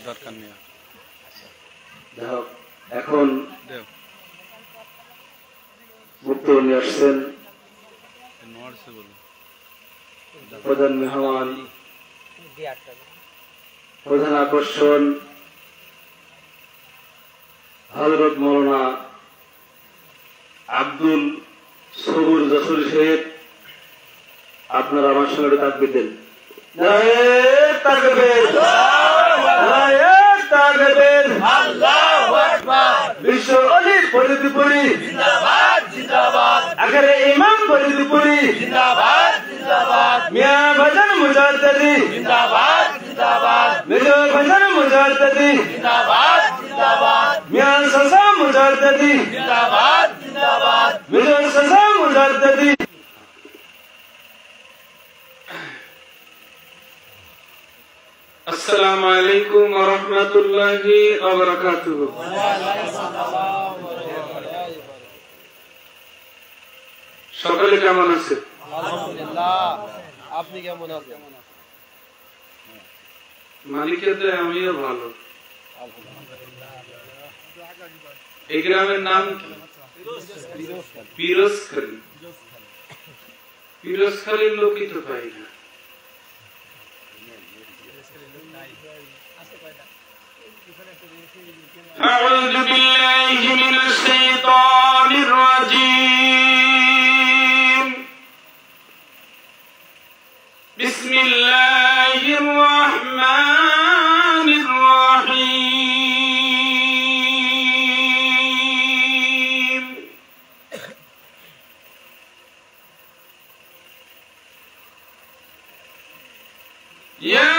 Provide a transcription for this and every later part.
দরকার নেই। এখন বক্তব্য নিয়ে আসছেন প্রধান মেহমান, প্রধান আকর্ষণ হযরত মাওলানা আব্দুল সবুর যশোরী সাহেব। আপনারা আমার সঙ্গে তাকবীর দেন। নারায়ে তাকবীর, নারায়ে তাকবীর, আল্লাহু আকবার। বিশ্ব অলি ফরিদপুরি জিন্দাবাদ জিন্দাবাদ, আখেরে ইমাম ফরিদপুরি জিন্দাবাদ জিন্দাবাদ, মিয়া ভাইজান মুজাদ্দিদি জিন্দাবাদ জিন্দাবাদ, মেজর ভাইজান মুজাদ্দিদি জিন্দাবাদ জিন্দাবাদ, মিয়া সাসা মুজাদ্দিদি জিন্দাবাদ জিন্দাবাদ, মেজর সাসা মুজাদ্দিদি। আসসালামু আলাইকুম ওয়া রাহমাতুল্লাহি ওয়া বারাকাতুহু। সকলে কেমন আছেন? আলহামদুলিল্লাহ, আপনি কেমন আছেন? মালিকের দয়ায় আমিও ভালো। এই গ্রামের নাম কি? পিরোজখালী। পিরোজখালীর লোকই তো পাই না। أعوذ بالله من الشيطان الرجيم. بسم الله الرحمن الرحيم. يا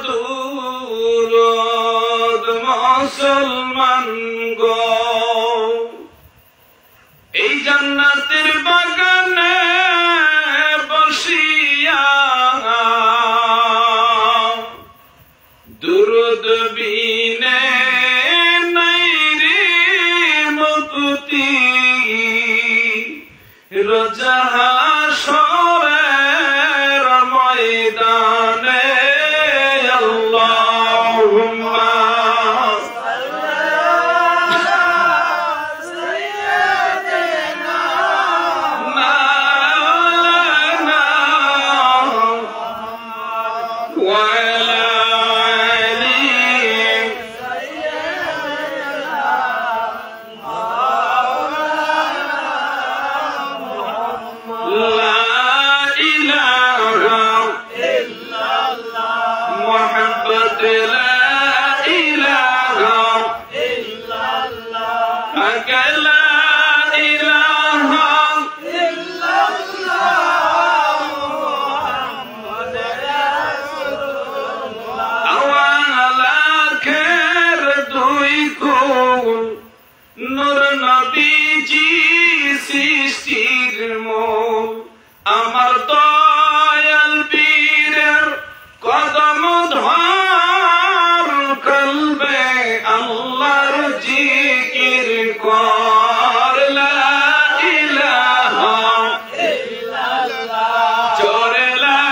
দুরুদ মুসলমান গো এই জান্নাতের বাগানে বসিয়া দুরুদ বিনে নাই রে মুক্তি রোজা হাশরের ময়দানে আল্লাহুম্মা আমার দয়াল বীরের কদম ধর কলবে আল্লাহর জিকির কর লা ইলাহা ইল্লাল্লাহ জোরে লা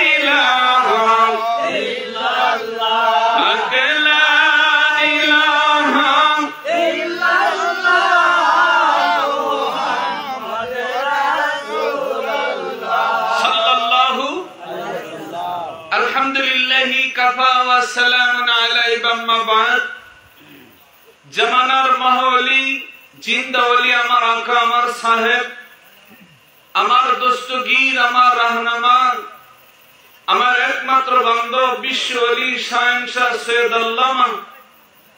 ইলাহা ইল্লাল্লাহ লা ইলাহা जमानार महली जिंदावली আমার আকা আমার সাহেব আমার দস্তগীর আমার রাহনামা আমার একমাত্র বান্ধব বিশ্বওয়ালি শাহেনশাহ সৈয়দ আল্লামা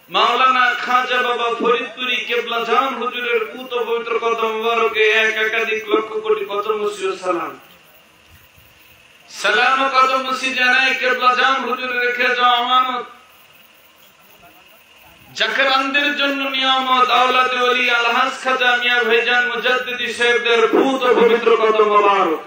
মাওলানা খাজা বাবা ফরিদপুরি কেবলা জান হুজুরের পুত পবিত্র কদম মুবারকে একাধিক লক্ষ কোটি কদম মুসিও সালাম সালাম কদম মুসি জানাই কেবলা জান হুজুরের রেখে যাও আমানত জাকেরানদের জন্য নিয়ামত আওলাদে ওলি আলহাজ খাজা মিয়া ভাইজান মুজাদ্দিদি সাহেবদের পুত পবিত্র কদম মুবারক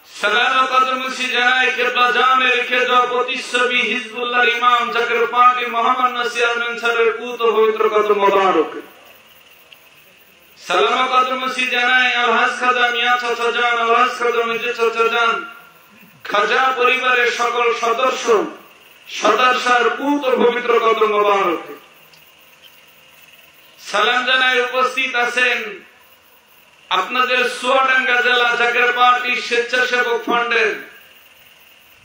সালাম কদম মুসি জানাই কেবলা জানে রেখে যাও প্রতিচ্ছবি হিজবুল্লাহর ইমাম জাকের পাকি মোহাম্মদ নসির মেনসারের পুত পবিত্র কদম মুবারক সালাম কদম মুসি জানাই আলহাজ খাজা মিয়া চাচা জান আলহাজ খাজা মিয়া চাচা জান খাজা পরিবারের সকল সদস্য সদস্যর পুত পবিত্র কদম মুবারক সালাম জানাই উপস্থিত আছেন আপনাদের চুয়াডাঙ্গা জেলা জাকের পার্টি স্বেচ্ছাসেবক ফান্ডের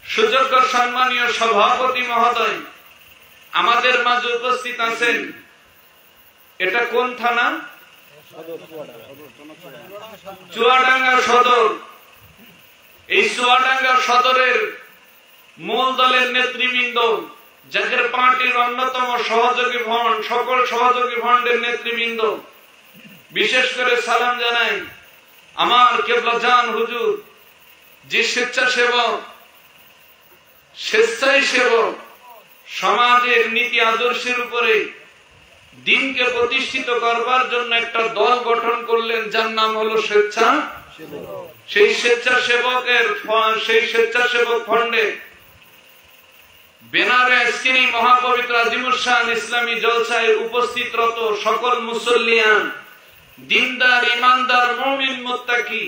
সুযোগ্য সম্মানীয় সভাপতি মহোদয় আমাদের মাঝে উপস্থিত আছেন এটা কোন থানা চুয়াডাঙ্গা সদর এই চুয়াডাঙ্গা সদরের মূল দলের নেতৃবৃন্দ জাকের পার্টির অন্যতম সহযোগী ফন্ড সকল সহযোগী ফন্ডের নেতৃবৃন্দ বিশেষ করে সালাম জানাই আমার কেবলা জান হুজুর যে স্বেচ্ছাসেবক স্বেচ্ছায় সেবক সমাজের নীতি আদর্শের উপরে দিনকে প্রতিষ্ঠিত করবার জন্য একটা দল গঠন করলেন যার নাম হলো স্বেচ্ছা সেই স্বেচ্ছাসেবকের সেই স্বেচ্ছাসেবক ফন্ডে বেনারে আজকের এই মহাপবিত্র আজিমুস শান ইসলামী জলসায় উপস্থিতরত সকল মুসল্লিয়ান দিনদার ইমানদার মুমিন মুত্তাকি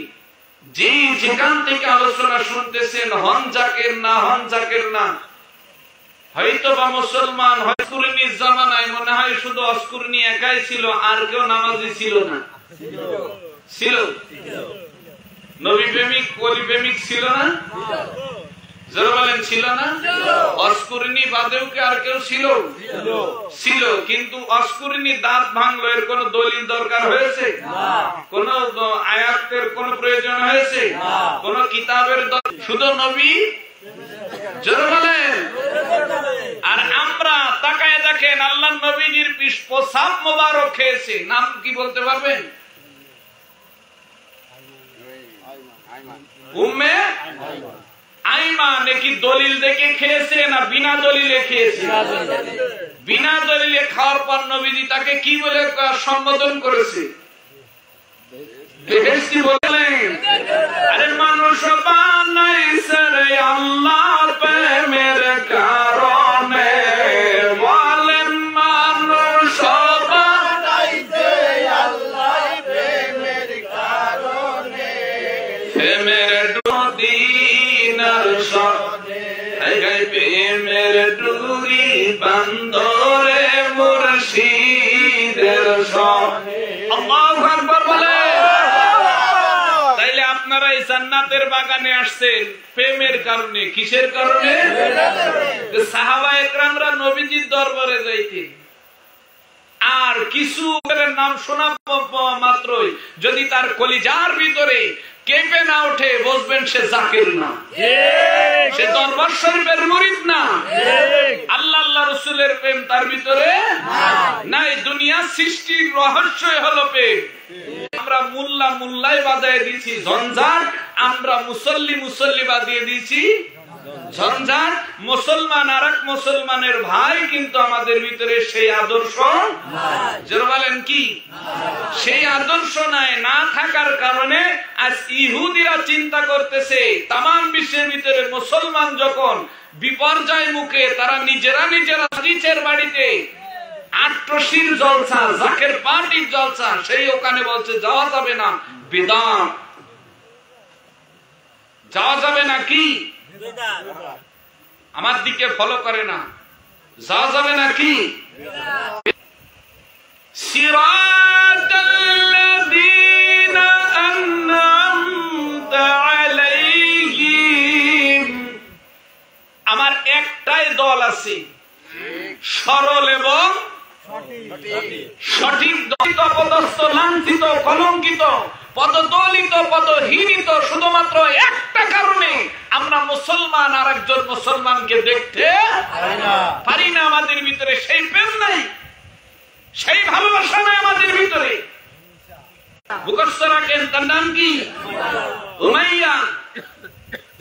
যে যেখান থেকে আলোচনা শুনতেছেন হন জাকের না হয়তো বা মুসলমান অস্কুরনির জামানায় মনে হয় শুধু অস্কুরনি একাই ছিল আর কেউ নামাজি ছিল না ছিল নবী প্রেমিক ওলি প্রেমিক ছিল না যারা বলেন ছিল না অস্কুরনি বাদেও কি আর কেউ ছিল কিন্তু অস্কুরনি দাঁত ভাঙলো এর কোন দলিল দরকার হয়েছে কোন আয়াতের কোন প্রয়োজন হয়েছে কোন কিতাবের শুধু নবী যারা বলেন আর আমরা তাকায় দেখেন আল্লাহ নবীজির প্রসাব মোবারক খেয়েছে নাম কি বলতে পারবেন উম্মে নাকি দলিল দেখে খেয়েছে না বিনা দলিলে খেয়েছে? বিনা দলিলে খাওয়ার পর নবীজি তাকে কি বলে সম্বোধন করেছে? বেহেশতি বলেন। আরে মানুষ বানাইছে রে আল্লাহ প্রেমের কারণে, বলেন মানুষ বানাইছে আল্লাহ প্রেমের কারণে, প্রেমের মদিনার সনে প্রেমের ডুরি বান্দরে মুর্শিদের সনে। আল্লাহু আকবার বলে। তাইলে আপনারা এই জান্নাতের বাগানে আসছেন প্রেমের কারণে। কিসের কারণে? সাহাবায়ে কেরামরা নবীজির দরবারে যাইতেন, আর কিছু নাম শোনা মাত্রই যদি তার কলিজার ভিতরে কেঁপে না ওঠে, বুঝবেন সে জাকির না, সে দরবার শরীফের মুরিদ না। আল্লাহ আল্লাহ রাসূলের প্রেম তার ভিতরে নাই। দুনিয়া সৃষ্টির রহস্যই হলো প্রেম। আমরা মুল্লাই বাজায় দিয়েছি ঝঞ্ঝাট, আমরা মুসল্লি বাজিয়ে দিয়েছি ঝঞ্ঝাট। মুসলমান আর এক মুসলমানের ভাই, কিন্তু আমাদের ভিতরে সেই আদর্শ যারা বলেন কি সেই আদর্শ নাই। না থাকার কারণে আজ ইহুদিরা চিন্তা করতেছে তামাম বিশ্বের ভিতরে মুসলমান যখন বিপর্যয় মুখে, তারা নিজেরা হাদিসের বাড়িতে আট্রসির জলসা, জাকের পার্টির জলসা, সেই ওখানে বলছে যাওয়া যাবে না, বিদআত যাওয়া যাবে না। কি আমার দিকে ফলো করে না, যাওয়া যাবে না। কি সিরাতাল্লাযীনা আন'আমতা আলাইহিম, আমার একটাই দল আছে, সরল এবং সঠিক, দলিত পদস্থ লাঞ্ছিত কলঙ্কিত পদদলিত পদহীনিত, শুধুমাত্র একটা কারণে আমরা মুসলমান আর একজন মুসলমানকে দেখতে পারি না। আমাদের ভিতরে সেই প্রেম নাই, সেই ভালোবাসা নাই আমাদের ভিতরে। মুখস্থ রাখেন, তার নাম কি? উমাইয়া।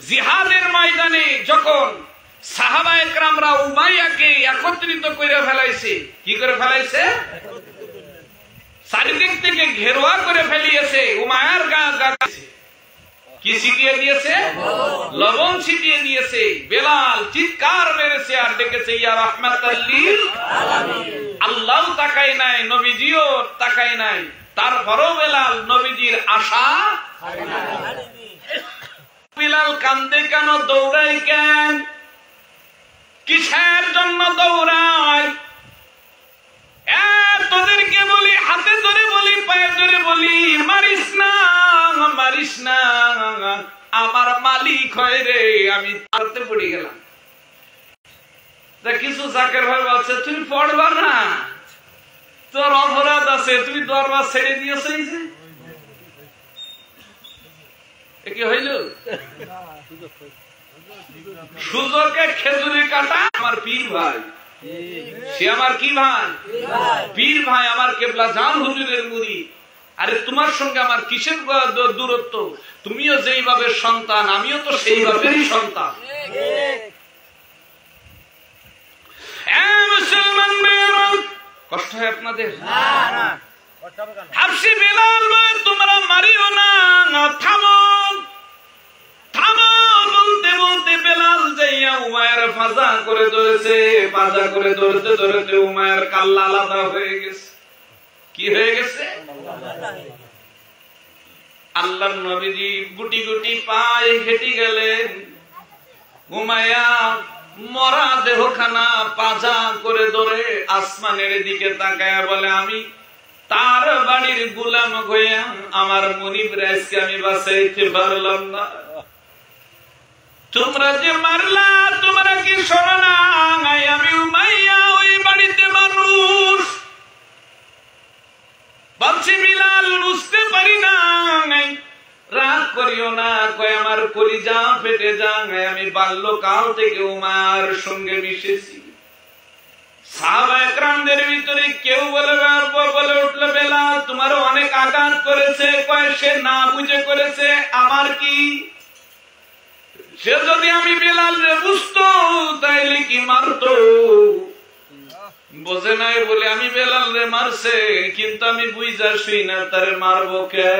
জিহাদের ময়দানে যখন সাহাবায়ে কেরামরা উমাইয়াকে একত্রিত করে ফেলাইছে, কি করে ফেলাইছে? চারিদিক থেকে ঘেরোয়া করে ফেলিয়েছে। উমাইয়ার গা কি ছিটিয়ে দিয়েছে? লবণ ছিটিয়ে দিয়েছে। বেলাল চিৎকার মেরেছে আর ডেকেছে ইয়া রাহমাতাল লিল আলামিন। আল্লাহ তাকাই নাই, নবীজিও তাকাই নাই, তারপরও বেলাল নবীজির আশা বেলাল কান্দে কেন, দৌড়াই কেন, কিসের জন্য দৌড়ায়? তোদেরকে বলি, হাতে ধরে বলি, পায়ে ধরে বলি, মারিস না, মারিস না, আমার মালিক হয় রে। আমি তাতে পড়ে গেলাম। কিছু জাকের ভাই বলছে তুমি পড়বা না, তোর অপরাধ আছে, তুমি দরবার ছেড়ে দিয়েছ। কি হইল? সুযোগে খেজুরি কাটা। আমার পীর ভাই, সে আমার কি ভাই? পীর ভাই, আমার কেবলা জান হুজুরের মুরিদ। আরে তোমার সঙ্গে আমার কিসের দূরত্ব? তুমিও যেইভাবে সন্তান, আমিও তো সেইভাবেই সন্তান। মুসলমান মেয়েরা, কষ্ট হয় আপনাদের? হাফসি বেলাল ভাই, তোমরা মারিও না, থামো থামো। বলতে বলতে বেলাল যাইয়া উমায়ের ফাজা করে ধরেছে। ফাজা করে ধরতে ধরতে উমায়ের কাল্লা আলাদা হয়ে গেছে। কি হয়ে গেছে? আল্লাহর নবীজি গুটি গুটি পায়ে হেঁটে গেলেন। উমাইয়া মরা দেহখানা পাজা করে ধরে আসমানের দিকে তাকায়া বলে, আমি তার বাড়ির গোলাম হইয়া আমার মনিব রাজকে আমি বাঁচাইতে পারলাম না। তোমরা যে মারলা, তোমরা কি শোনো না? আমি উমাইয়া ওই বাড়িতে মানুষ। বলছি বিলাল, বুঝতে পারি না, রাগ করিও না। কয় আমার কলিজা ফেটে যায়, আমি বাল্যকাল থেকে উমার সঙ্গে মিশেছি। সাহাবায়ে কেরামদের ভিতরে কেউ বলে উঠল, বেলাল তোমার অনেক আঘাত করেছে। কয় সে না বুঝে করেছে, আমার কি? সে যদি আমি বেলাল রে বুঝতো তাইলে কি মারতো? বোঝে নাই বলে আমি বেলাল রে মারছে, কিন্তু আমি বুঝা শুই না তারে মারবো কে,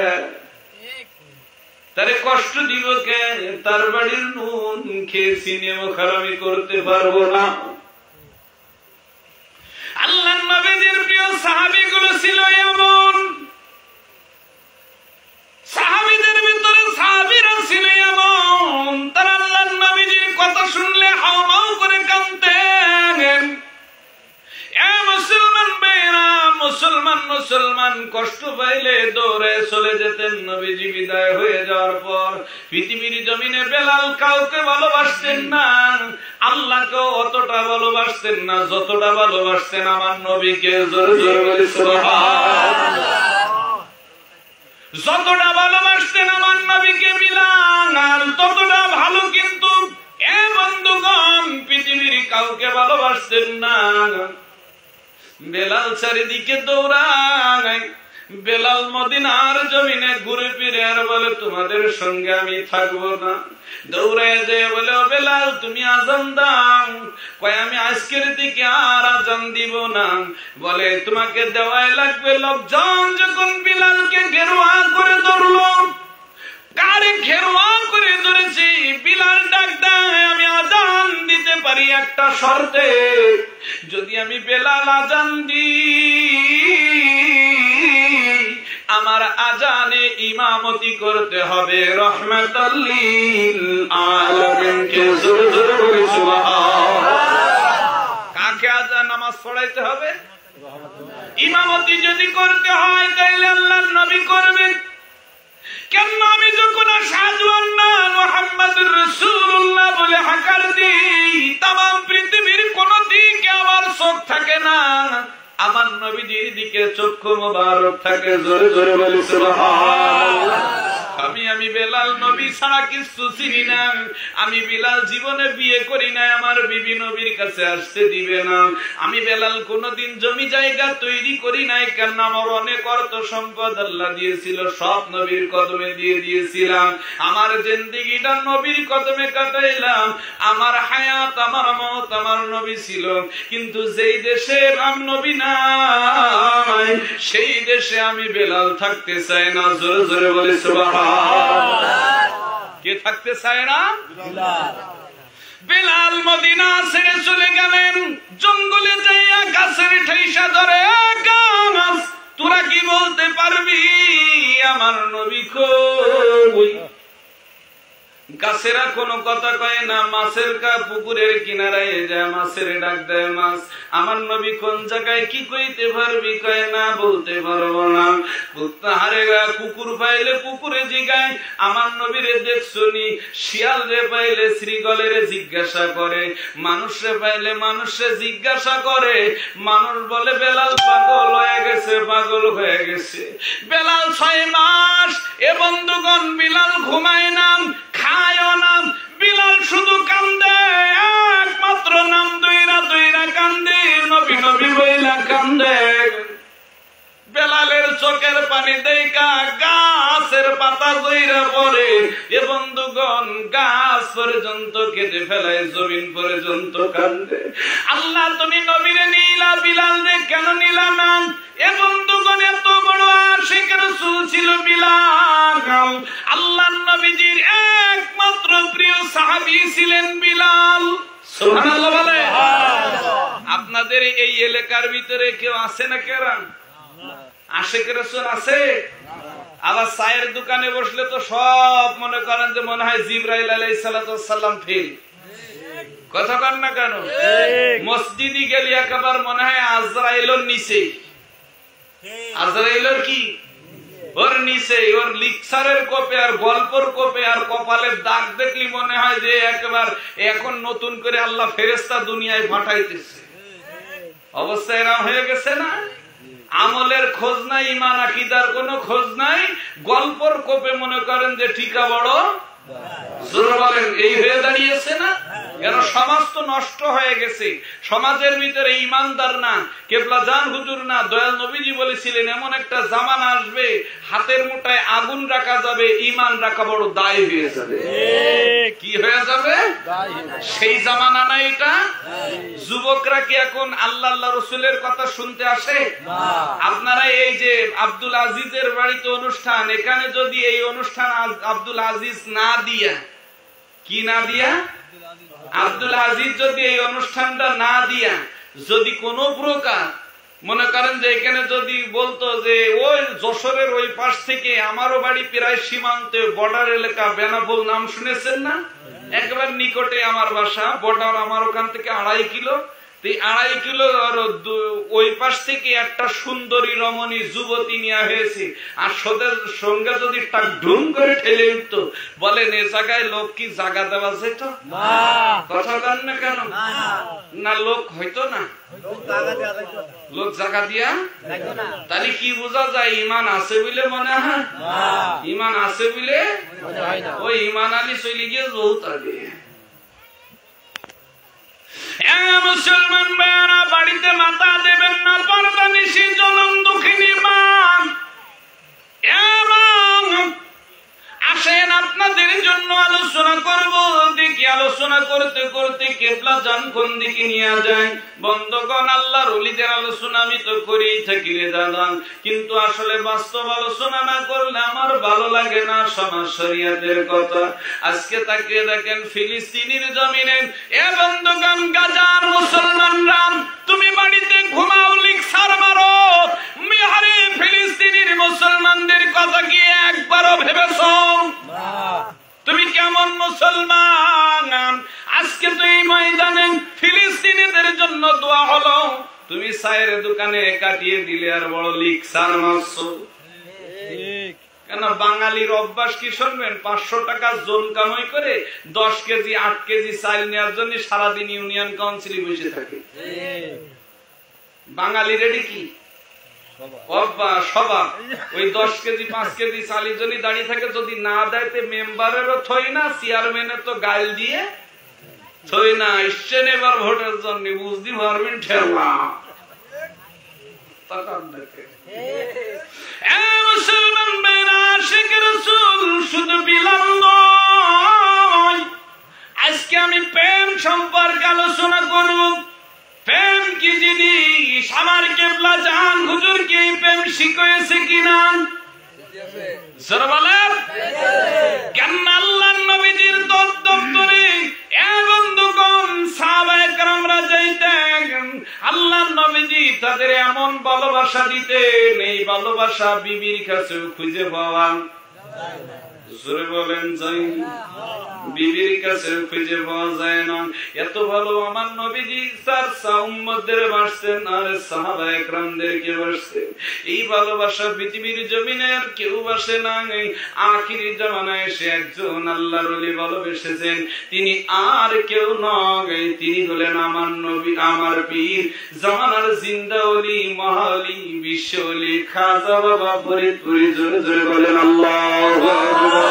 তারে কষ্ট দিব কে? তার বাড়ির নুন খেয়ে সিনেমা খারামি করতে পারবো না। আল্লাহর নবীর প্রিয় সাহাবীগুলো ছিল এমন, সাহাবীদের ভিতরে সাহাবীরা ছিল এমন, তারা আল্লাহর নবীর কথা শুনলে হাওমাও করে কাঁদতেন। এ মুসলমান ভাইরা, মুসলমান কষ্ট পাইলে দৌড়ে চলে যেতেন। নবীজি বিদায় হয়ে যাওয়ার পর পৃথিবীর জমিনে বেলাল কাউকে ভালোবাসতেন না, আল্লাহকে অতটা ভালোবাসতেন না যতটা ভালোবাসতেন আমার নবীকে। জোরে জোরে বলি সুবহানাল্লাহ। যতটা ভালোবাসতেন আমার নবীকে বেলাল, ততটা ভালো কিন্তু এ বন্ধুগণ পৃথিবীর কাউকে ভালোবাসতেন না। বেলাল চারিদিকে দৌড়ায়, বেলাল মদিনার জমিনে ঘুরে ফিরে আর বলে তোমাদের সঙ্গে আমি থাকবো না। দৌড়ায় যে বলে ও বেলাল তুমি আজান দাও। কয় আমি আজকের দিকে আর আজান দিব না। বলে তোমাকে দেওয়াই লাগবে। লোকজন যখন বেলালকে ঘেরুয়া করে ধরলো, কারে ঘেরুয়া করে ধরেছি, বেলাল ডাক দেয় আমি আজান দিতে পারি একটা শর্তে, যদি আমি বেলাল আজান দিই আমার আজানে ইমামতি করতে হবে রাহমাতাল লিল আলামিন। কে জোরে জোরে বলি সুবহানাল্লাহ। কাকে আজান নামাজ পড়াইতে হবে? ইমামতি যদি করতে হয় তাহলে আল্লাহর নবী করবেন। কেন আমি যখন আশহাদু আন্না মুহাম্মাদুর রাসূলুল্লাহ বলে হাকার দিই, তামাম পৃথিবীর কোন দিকে আমার চোখ থাকে না, আমার নবীজির দিকে চক্ষু মোবারক থাকে। জোরে জোরে বলি সুবহানাল্লাহ। আমি বেলাল নবী ছাড়া কিছু চিনি না। আমি বেলাল জীবনে বিয়ে করি নাই, আমার বিবি নবীর কাছে আসতে দিবে না। আমি বেলাল কোনদিন জমি জায়গা তৈরি করি নাই, কারণ আমার অনেক অর্থ সম্পদ আল্লাহ দিয়েছিল, সব নবীর কদমে দিয়ে দিয়েছিলাম। আমার জিন্দেগিটা নবীর কদমে কাটাইলাম। আমার হায়াত আমার মওত আমার নবী ছিল। কিন্তু যেই দেশে রাম নবী নাই সেই দেশে আমি বেলাল থাকতে চাই না। জোরে জোরে বলি সুবহানাল্লাহ। কে থাকতে চায় না? বেলাল মদিনা ছেড়ে চলে গেলেন, জঙ্গলে যাইয়া গাছের ঠেসা ধরে, গাছ তোরা কি বলতে পারবি আমার নবী কই? গাছেরা কোনো কথা কয় না। মাছের পুকুরের কিনারায় যায় মাছের ডাক দেয়, মাছ আমার নবী কোন জায়গায় কি কইতে পারবি? কয় না বলতে পারবো না। হারে কুকুর পাইলে পুকুরে জিগায় আমার নবীরে দেখছনি, শিয়াল রে পাইলে শ্রীগলের জিজ্ঞাসা করে, মানুষরে পাইলে মানুষে জিজ্ঞাসা করে। মানুষ বলে বেলাল পাগল হয়ে গেছে, পাগল হয়ে গেছে। বেলাল 6 মাস এ বন্ধুগণ বেলাল ঘুমায় না, খায়ও না। বেলাল শুধু কান্দে, একমাত্র নাম দইরা দইরা কান্দে, নবী নবী বইলা কান্দে। বেলালের চোখের পানি দেখা গাছের পাতা দইরা পড়ে। এ বন্ধুগণ গাছ পর্যন্ত কেটে ফেলায়, জমিন পর্যন্ত কান্দে। আল্লাহ তুমি নবীরে নিলা, বেলাল রে কেন নিলা না? এ বন্ধুগণ এত বড় আশিক রাসূল ছিল বেলাল। আল্লাহর নবীজির একমাত্র প্রিয় সাহাবী ছিলেন বেলাল। সুবহানাল্লাহ বলে। আপনাদের এই এলাকার ভিতরে কেউ আছে না কেরাম আশিক রাসূল আছে? আবার চায়ের দোকানে বসলে তো সব মনে করেন যে মনে হয় জিবরাইল আলাইহিস সালাম ফেল। কথা কন না কেন? মসজিদে গেলে একবার মনে হয় আজরাইলের নিচে, আজরাইলের কি ওর নিচে, ওর লিকচারের কোপে আর গল্পর কোপে আর কপালের দাগ দেখলি মনে হয় যে একবার এখন নতুন করে আল্লাহ ফেরেশতা দুনিয়ায় পাঠাইতেছে। অবস্থা এরকম হয়ে গেছে না? আমলের খোঁজ নাই, ঈমান আকীদার কোনো খোঁজ নাই, গল্পর কোপে মনে করেন যে ঠিকা বড় জোর বলেন, এই হয়ে দাঁড়িয়েছে না? কেন সমাজ তো নষ্ট হয়ে গেছে, সমাজের ভিতরে ইমানদার না, কেবলা জান হুজুর না, দয়াল নবীজি বলেছিলেন এমন একটা জামানা আসবে হাতের মুঠায় আগুন রাখা যাবে, ইমান রাখা বড় দায় হয়ে যাবে। কি হয়ে যাবে? সেই জামানা না এটা? যুবকরা কি এখন আল্লাহ আল্লাহ রসুলের কথা শুনতে আসে? আপনারা এই যে আব্দুল আজিজের বাড়িতে অনুষ্ঠান, এখানে যদি এই অনুষ্ঠান আব্দুল আজিজ না দিয়া, কি না দিয়া, আব্দুল আজিজ যদি এই অনুষ্ঠানটা না দিয়া যদি কোন প্রকার মনে করেন যে এখানে যদি বলতো যে ওই যশোরের ওই পাশ থেকে আমারও বাড়ি প্রায় সীমান্তে, বর্ডার এলাকা, বেনাপোল নাম শুনেছেন না? একবার নিকটে আমার বাসা, বর্ডার আমার ওখান থেকে 2.5 কিলো, 2.5 কিলো ওই পাশ থেকে একটা সুন্দরী রমণী যুবতী নেওয়া হয়েছে, আর সোদের সঙ্গে যদি টাক ঢুম করে ঠেলে উঠত, বলেন এ জায়গায় লোক কি জায়গা দেওয়া যেত? কথা বলেন না কেন? না লোক হইতো না, লোক জায়গা দিয়া। তাহলে কি বোঝা যায়? ইমান আছে বলে মনে হয়, ইমান আছে বলে ওই ইমান আলী চলে গিয়ে বহুত আগে। মুসলমান ভাইয়েরা, বাড়িতে মাথা দেবেন না, পর্দা নিশি জনম দুঃখিনী মা। আসেন আপনাদের জন্য আলোচনা করব। দেখি আলোচনা করতে করতে কেবলা জান কোন দিকে নিয়ে যায়। বন্ধগণ, আল্লাহর ওলিদের আলোচনা আমি তো করেই থাকি রে দাদা, কিন্তু আসলে বাস্তব আলোচনা না করলে আমার ভালো লাগে না সমাজ শরিয়াতের কথা। আজকে তাকিয়ে দেখেন ফিলিস্তিনের জমিনে, এ বন্ধগণ, গাজার মুসলমানরা, তুমি বাড়িতে ঘুমাও, লিকসার মারো, মিহারে ফিলিস্তিনের মুসলমানদের কথা কি একবারও ভেবেছো? তুমি কেমন মুসলমান? আজকে তো এই ময়দানে ফিলিস্তিনিদের জন্য দোয়া হলো, তুমি চায়ের দোকানে কাটিয়ে দিলে আর বড় লিকসার মারছো। কেন? বাঙালির অভ্যাস কি শুনবেন? 500 টাকা জোন কামাই করে 10 কেজি 8 কেজি চাল নেওয়ার জন্য সারাদিন ইউনিয়ন কাউন্সিলে বসে থাকে। বাঙালি রেডি কি স্বভাব, ওই 10 কেজি 5 কেজি চালের জন্য দাঁড়িয়ে থাকে। যদি না দেয় মেম্বারেরও থই না, চেয়ারম্যানের তো গাইল দিয়ে থই না, ইসছেন এবার ভোটের জন্য, বুঝতে পারবেন ঠেলা। মুসলমান বেরা শেখ রসুল শুধু বিলাল নয়, আজকে আমি প্রেম সম্পর্কে আলোচনা করব। প্রেম কি জিনিস? আমার কেবলা জান হুজুর কি প্রেম শিখিয়েছে কিনা? কেন আল্লাহর নবীজির দপ্তরে এ বন্ধুগণ সাহাবায়ে কেরামরা যাইতেন, আল্লাহর নবীজি তাদের এমন ভালোবাসা দিতেন, এই ভালোবাসা বিবির কাছেও খুঁজে পাওয়া জোরে বলেন যাই, বিবির কাছে খুঁজে পাওয়া যায় না। এত ভালো আমার নবীজি তার উম্মতদের বাসতেন আর সাহাবায়ে কেরামদেরকে বাসতেন। এই ভালোবাসা পৃথিবীর জমিনে আর কেউ বাসে না। আখিরি জামানায় এসে একজন আল্লাহর ওলি ভালোবেসেছেন, তিনি আর কেউ নয়, তিনি হলেন আমার নবী, আমার পীর, জামানার জিন্দা ওলি, মহালি, বিশ্ব ওলি, খাজা বাবা ফরিদপুরি। জোরে জোরে বলেন আল্লাহু আকবার।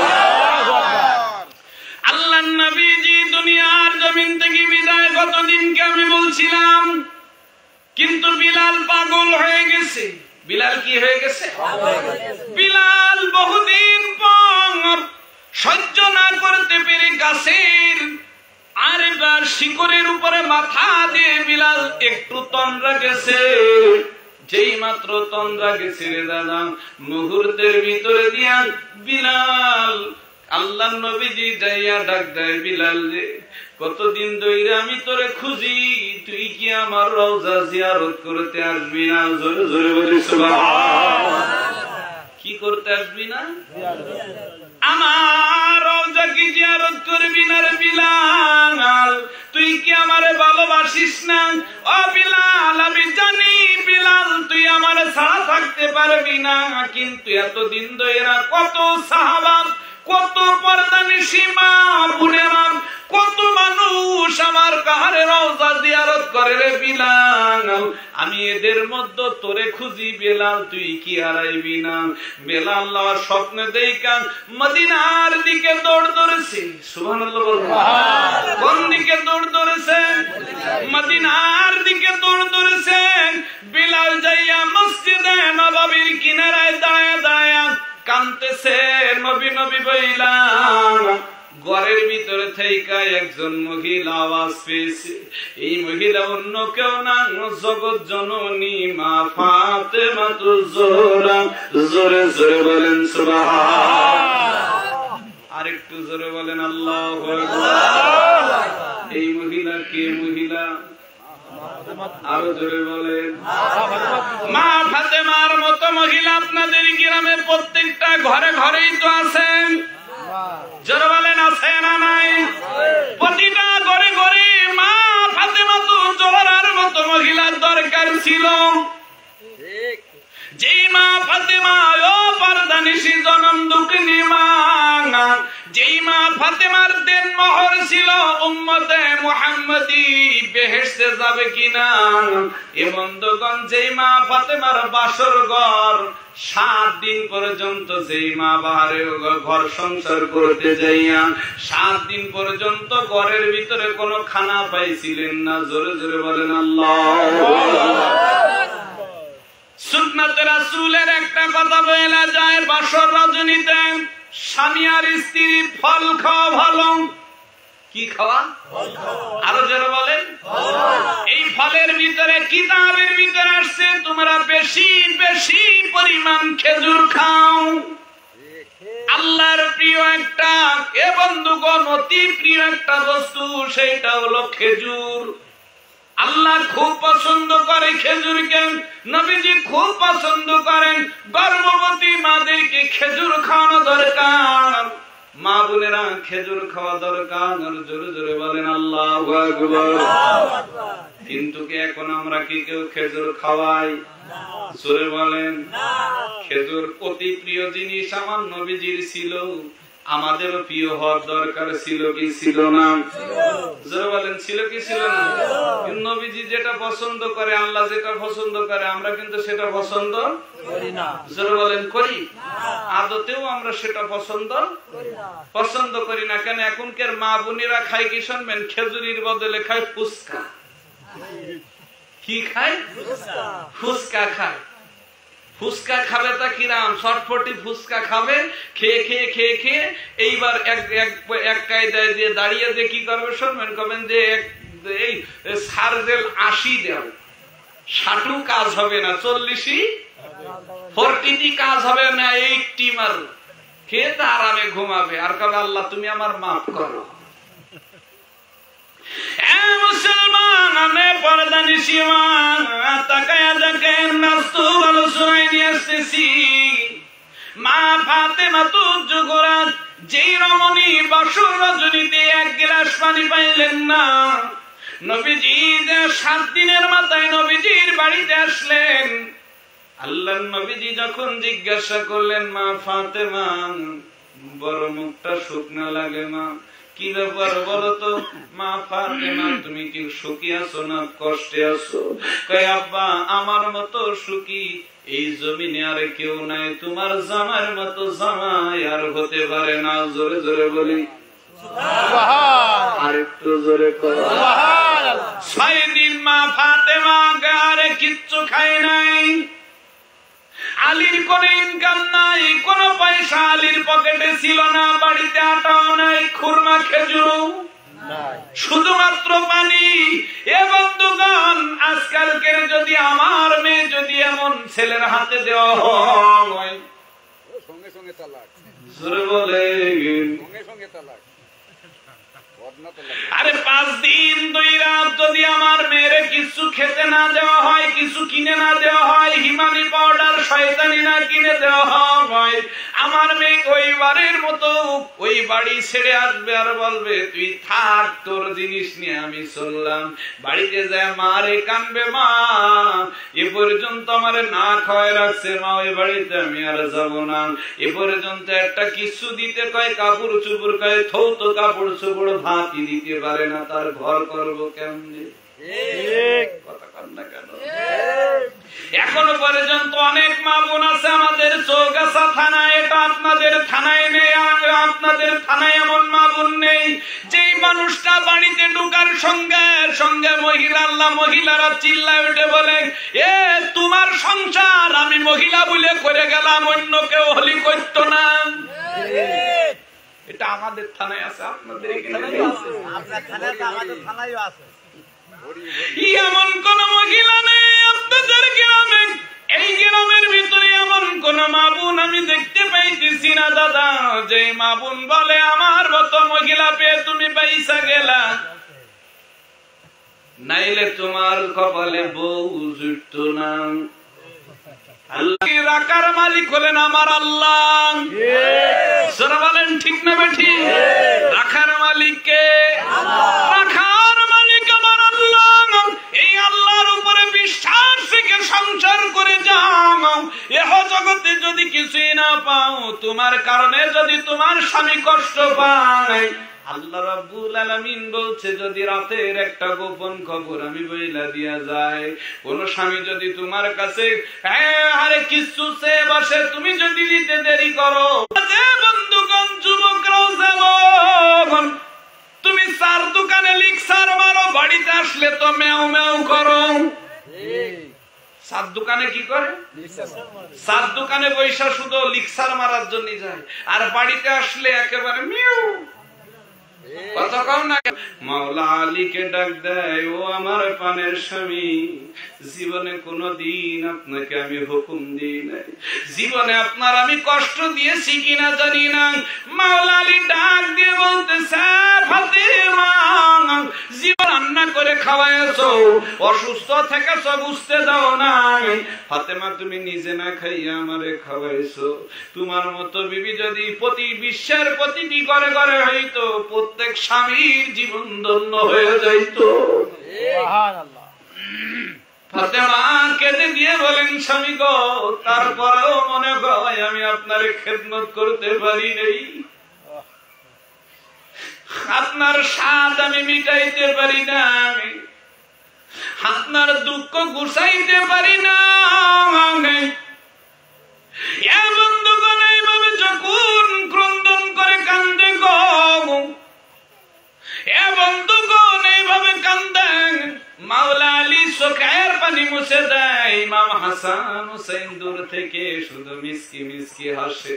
আল্লাহর নবীজি দুনিয়ার জমিন থেকে বিদায় কতদিনকে আমি বলছিলাম, কিন্তু বিলাল পাগল হয়ে গেছে। বিলাল কি হয়ে গেছে? বিলাল বহুদিন পর সহ্য না করতে পেরে গাছের আর এবার শিকড়ের উপরে মাথা দিয়ে বিলাল একটু তন্দ্রা গেছে। যেই মাত্র তন্দ্রা গেছে রে দাদা, মুহূর্তের ভিতরে দিয়া বিলাল, আল্লাহর নবীজি যাইয়া ডাক দেয়, বিলাল রে, কতদিন ধরে আমি তোরে খুঁজি, তুই কি আমার রওজা জিয়ারত করতে আসবি না? জোরে জোরে বলি সুবহানাল্লাহ। কি করতে আসবি না? আমার রওজা কি জিয়ারত করবি না রে বিলাল? তুই কি আমারে ভালোবাসিস না? ও বিলাল, আমি জানি বিলাল তুই আমারে ছাড়া থাকতে পারবি না, কিন্তু এতদিন ধরে কত সাহাবা, কত পর্দানিশী মা বোনেরা, কত মানুষ আমার কাহারে রওজা জিয়ারত করে রে বিলাল, আমি এদের মধ্যে তোরে খুঁজি বেলাল, তুই কি হারাইবি না? বেলাল আল্লাহর স্বপ্নে দেখা মদিনার দিকে দৌড় ধরেছে। সুবহানাল্লাহ। কোন দিকে দৌড় মদিনার দিকে দৌড় ধরেছেন। বিলাল যাইয়া মসজিদে নববীর কিনারায় দাঁড়ায় দাঁড়ায় কাঁদতেছেন, নবী নবী বইলা। ঘরের ভিতরে থেকে একজন মহিলা আওয়াজ পেয়েছে। এই মহিলা অন্য কেউ না, জগৎ জননী মা ফাতেমাতুজ জোহরা। জোরে জোরে বলেন সুবহানাল্লাহ। আরেকটু জোরে বলেন আল্লাহু আকবার। এই মহিলা কে মহিলা? আরো জোরে বলেন। মা ফাতেমার মতো মহিলা আপনাদের গ্রামে প্রত্যেকটা ঘরে ঘরেই তো আছেন। জোরে বলেন আছে না নাই? প্রতিটা ঘরে ঘরে মা ফাতেমাতুজ জোহরার মতো মহিলার দরকার ছিল। যে মা ফাতেমা ও পর্দানিশী জনম দুঃখিনী মা, যেই মা ফাতেমার দেন মোহর ছিল উম্মতে মুহাম্মদী বেহেশতে যাবে কিনা। এ বন্ধুগণ, যেই মা ফাতেমার বাসর ঘর 7 দিন পর্যন্ত, যেই মা বাহারে ঘর সংসার করতে যাইয়া 7 দিন পর্যন্ত ঘরের ভিতরে কোনো খানা পাইছিলেন না। জোরে জোরে বলেন আল্লাহু আকবার। সুন্নাতে রাসূলের একটা কথা বলা যায়, বাসর রজনীতে স্বামী আর স্ত্রী ফল খাওয়া ভালো। কি খাওয়া? আরো যারা বলেন। এই ফলের ভিতরে কিতাবের ভিতরে আসছে তোমরা বেশি বেশি পরিমাণ খেজুর খাও। আল্লাহর প্রিয় একটা, এ বন্ধুগণ অতি প্রিয় একটা বস্তু, সেইটা হলো খেজুর। আল্লাহ খুব পছন্দ করে খেজুরকে, নবীজি খুব পছন্দ করেন। গর্ভবতী মাদেরকে খেজুর খাওয়ানো দরকার। মা বোনেরা খেজুর খাওয়া দরকার। জোরে জোরে বলেন আল্লাহু আকবার। কিন্তু কি এখন আমরা কি কেউ খেজুর খাওয়াই? জোরে বলেন। খেজুর অতি প্রিয় জিনিস আমার নবীজির ছিল, আমাদেরও প্রিয় হওয়ার দরকার ছিল কি ছিল না? জোরে বলেন ছিল কি ছিল না? নবীজি যেটা পছন্দ করে, আল্লাহ যেটা পছন্দ করে, আমরা কিন্তু সেটা পছন্দ করি না। জোরে বলেন করি? আদতেও আমরা সেটা পছন্দ করি না। কেন? এখনকার মা বোনেরা খায় কি শুনবেন? খেজুরির বদলে খায় ফুচকা। কি খায়? ফুচকা খায়। ফুচকা খাবে তা কিরাম শর্টফটি ফুচকা খাবে, খেয়ে খেয়ে খেয়ে খেয়ে এইবার এক কায়দায় দিয়ে দাঁড়িয়ে দিয়ে কি করবে শুনবেন? কবেন যে এই সার্জেল 80 দেও, 60 কাজ হবে না, 40 40 কাজ হবে না, 80 মার খেয়ে তা আরামে ঘুমাবে। আর কবে আল্লাহ তুমি আমার মাফ করো। মুসলমানে পর্দানিশী মা তাকায়া দেখেন রাসূল শুনাই দিয়ে আসতেছি, মা ফাতেমাতুজ জোহরা যেই রমণী বাসর রজনীতে 1 গ্লাস পানি পাইলেন না, নবীজি 7 দিনের মাথায় নবীজির বাড়িতে আসলেন। আল্লাহর নবীজি যখন জিজ্ঞাসা করলেন, মা ফাতেমা বড় মুখটা শুকনা লাগে মা, কি ব্যাপার বলো তো? মা ফাতেমা তুমি কি সুখী আছো না কষ্টে আছো? কয় আব্বা আমার মতো সুখী এই জমিনে আর কেউ নাই, তোমার জামার মতো জামাই আর হতে পারে না। জোরে জোরে বলি সুবহানাল্লাহ। আরেকটু জোরে করো সুবহানাল্লাহ। 6 দিন মা ফাতেমা গারে কিচ্ছু খায় নাই। আলীর কোন ইনকাম নাই, কোন পয়সা আলীর পকেটে ছিল না, বাড়িতে আটাও নাই, খুরমা খেজুর নাই, শুধুমাত্র পানি। এ বন্ধুগণ, আজকালকের যদি আমার মেয়ে যদি এমন ছেলের হাতে দেওয়া হয়, সঙ্গে সঙ্গে তালাক। জোরে বলেন সঙ্গে সঙ্গে তালাক। আরে 5 দিন 2 রাত যদি আমার মেয়েরে কিছু খেতে না দেওয়া হয়, কিছু কিনে না দেওয়া হয়, হিমানি পাউডার শয়তানি না কিনে দেওয়া হয়, আমার মেয়ে ওই বাড়ির মতো ওই বাড়ি ছেড়ে আসবে আর বলবে তুই থাক, তোর জিনিস নিয়ে আমি চললাম। বাড়িতে যায় মারে কানবে, মা এ পর্যন্ত আমারে না খাওয়ায় রাখছে মা, ওই বাড়িতে আমি আর যাব না। এ পর্যন্ত একটা কিছু দিতে কয়, কাপড় চুপড় কয়, থৌত কাপড় চুপড় ভাতই দিতে পারে না, তার ঘর করবো কেমনে? কথা কর না কেন? এখনো পর্যন্ত অনেক মা বোন আছে আমাদের চৌগাছা থানায়, এটা আপনাদের থানায় নেই, আপনাদের থানায় এমন মা বোন নেই যেই মানুষটা বাড়িতে ঢোকার সঙ্গে সঙ্গে মহিলারা চিল্লায় উঠে বলে, এ তোমার সংসার আমি মহিলা বলে করে গেলাম, অন্য কেউ হলি করতো না। এটা আমাদের থানায় আছে, আপনাদের এমন কোন মহিলা নেই আপনাদের গ্রামে। এই গ্রামের ভিতরে এমন কোন মা বোন আমি দেখতে পাইতেছি না দাদা, যে মা বোন বলে আমার মতো মহিলা পেয়ে তুমি পয়সা গেলা, নাইলে তোমার কপালে বউ জুটতো না। আল্লাহ রাখার মালিক হলেন আমার আল্লাহ। যারা বলেন ঠিক না বেঠি? রাখার মালিক কে? রাখার মালিক আমার আল্লাহ। এই আল্লাহর উপরে বিশ্বাস রেখে সংসার করে যাও। এহ জগতে যদি কিছুই না পাও, তোমার কারণে যদি তোমার স্বামী কষ্ট পায়, আল্লাহ রাব্বুল আলামিন বলছে যদি রাতের একটা গোপন খবর আমি বইলা দিয়া যায়, কোন স্বামী যদি তোমার কাছে আরে কিছু চেয়ে বসে, তুমি যদি দিতে দেরি করো, বন্ধুগণ যুবকরাও যেমন তুমি চার দোকানে লিকসার মারো, বাড়িতে আসলে তো মেও মেও করো। সাত দোকানে কি করে? সাত দোকানে বৈশা শুধু লিকসার মারার জন্য যায়, আর বাড়িতে আসলে একেবারে মিউ কথা কও না। মাওলা আলীকে ডাক দেয়, ও আমার পানের স্বামী, জীবনে কোনদিন আপনাকে আমি হুকুম দিই নাই, জীবনে আপনার আমি কষ্ট দিয়েছি কিনা জানি না। মাওলা আলী ডাক দিয়ে বলতেছে, ফাতেমা জীবন রান্না করে খাওয়াইছো, অসুস্থ থেকেছো, বুঝতে দাও নাই। ফাতেমা তুমি নিজে না খাইয়া আমারে খাওয়াইছো, তোমার মতো বিবি যদি প্রতি বিশ্বের প্রতিটি ঘরে ঘরে হইতো, প্রত্যেক স্বামীর জীবন ধন্য হয়ে যাইত। ফাতেমা কেঁদে দিয়ে বলেন, স্বামী গো, তারপরেও মনে হয় আমি আপনার খেদমত করতে পারি নাই, আপনার স্বাদ আমি মিটাইতে পারি না, আপনার দুঃখ গুছাইতে পারি না। বন্ধুগণ এইভাবে যখন ক্রন্দন করে কান্দে গো, বন্ধুগণ এইভাবে কান্দেন, মাওলা আলী চোখের পানি মুছে দেয়। ইমাম হাসান হুসাইন দূর থেকে শুধু মিসকি মিসকি হাসে।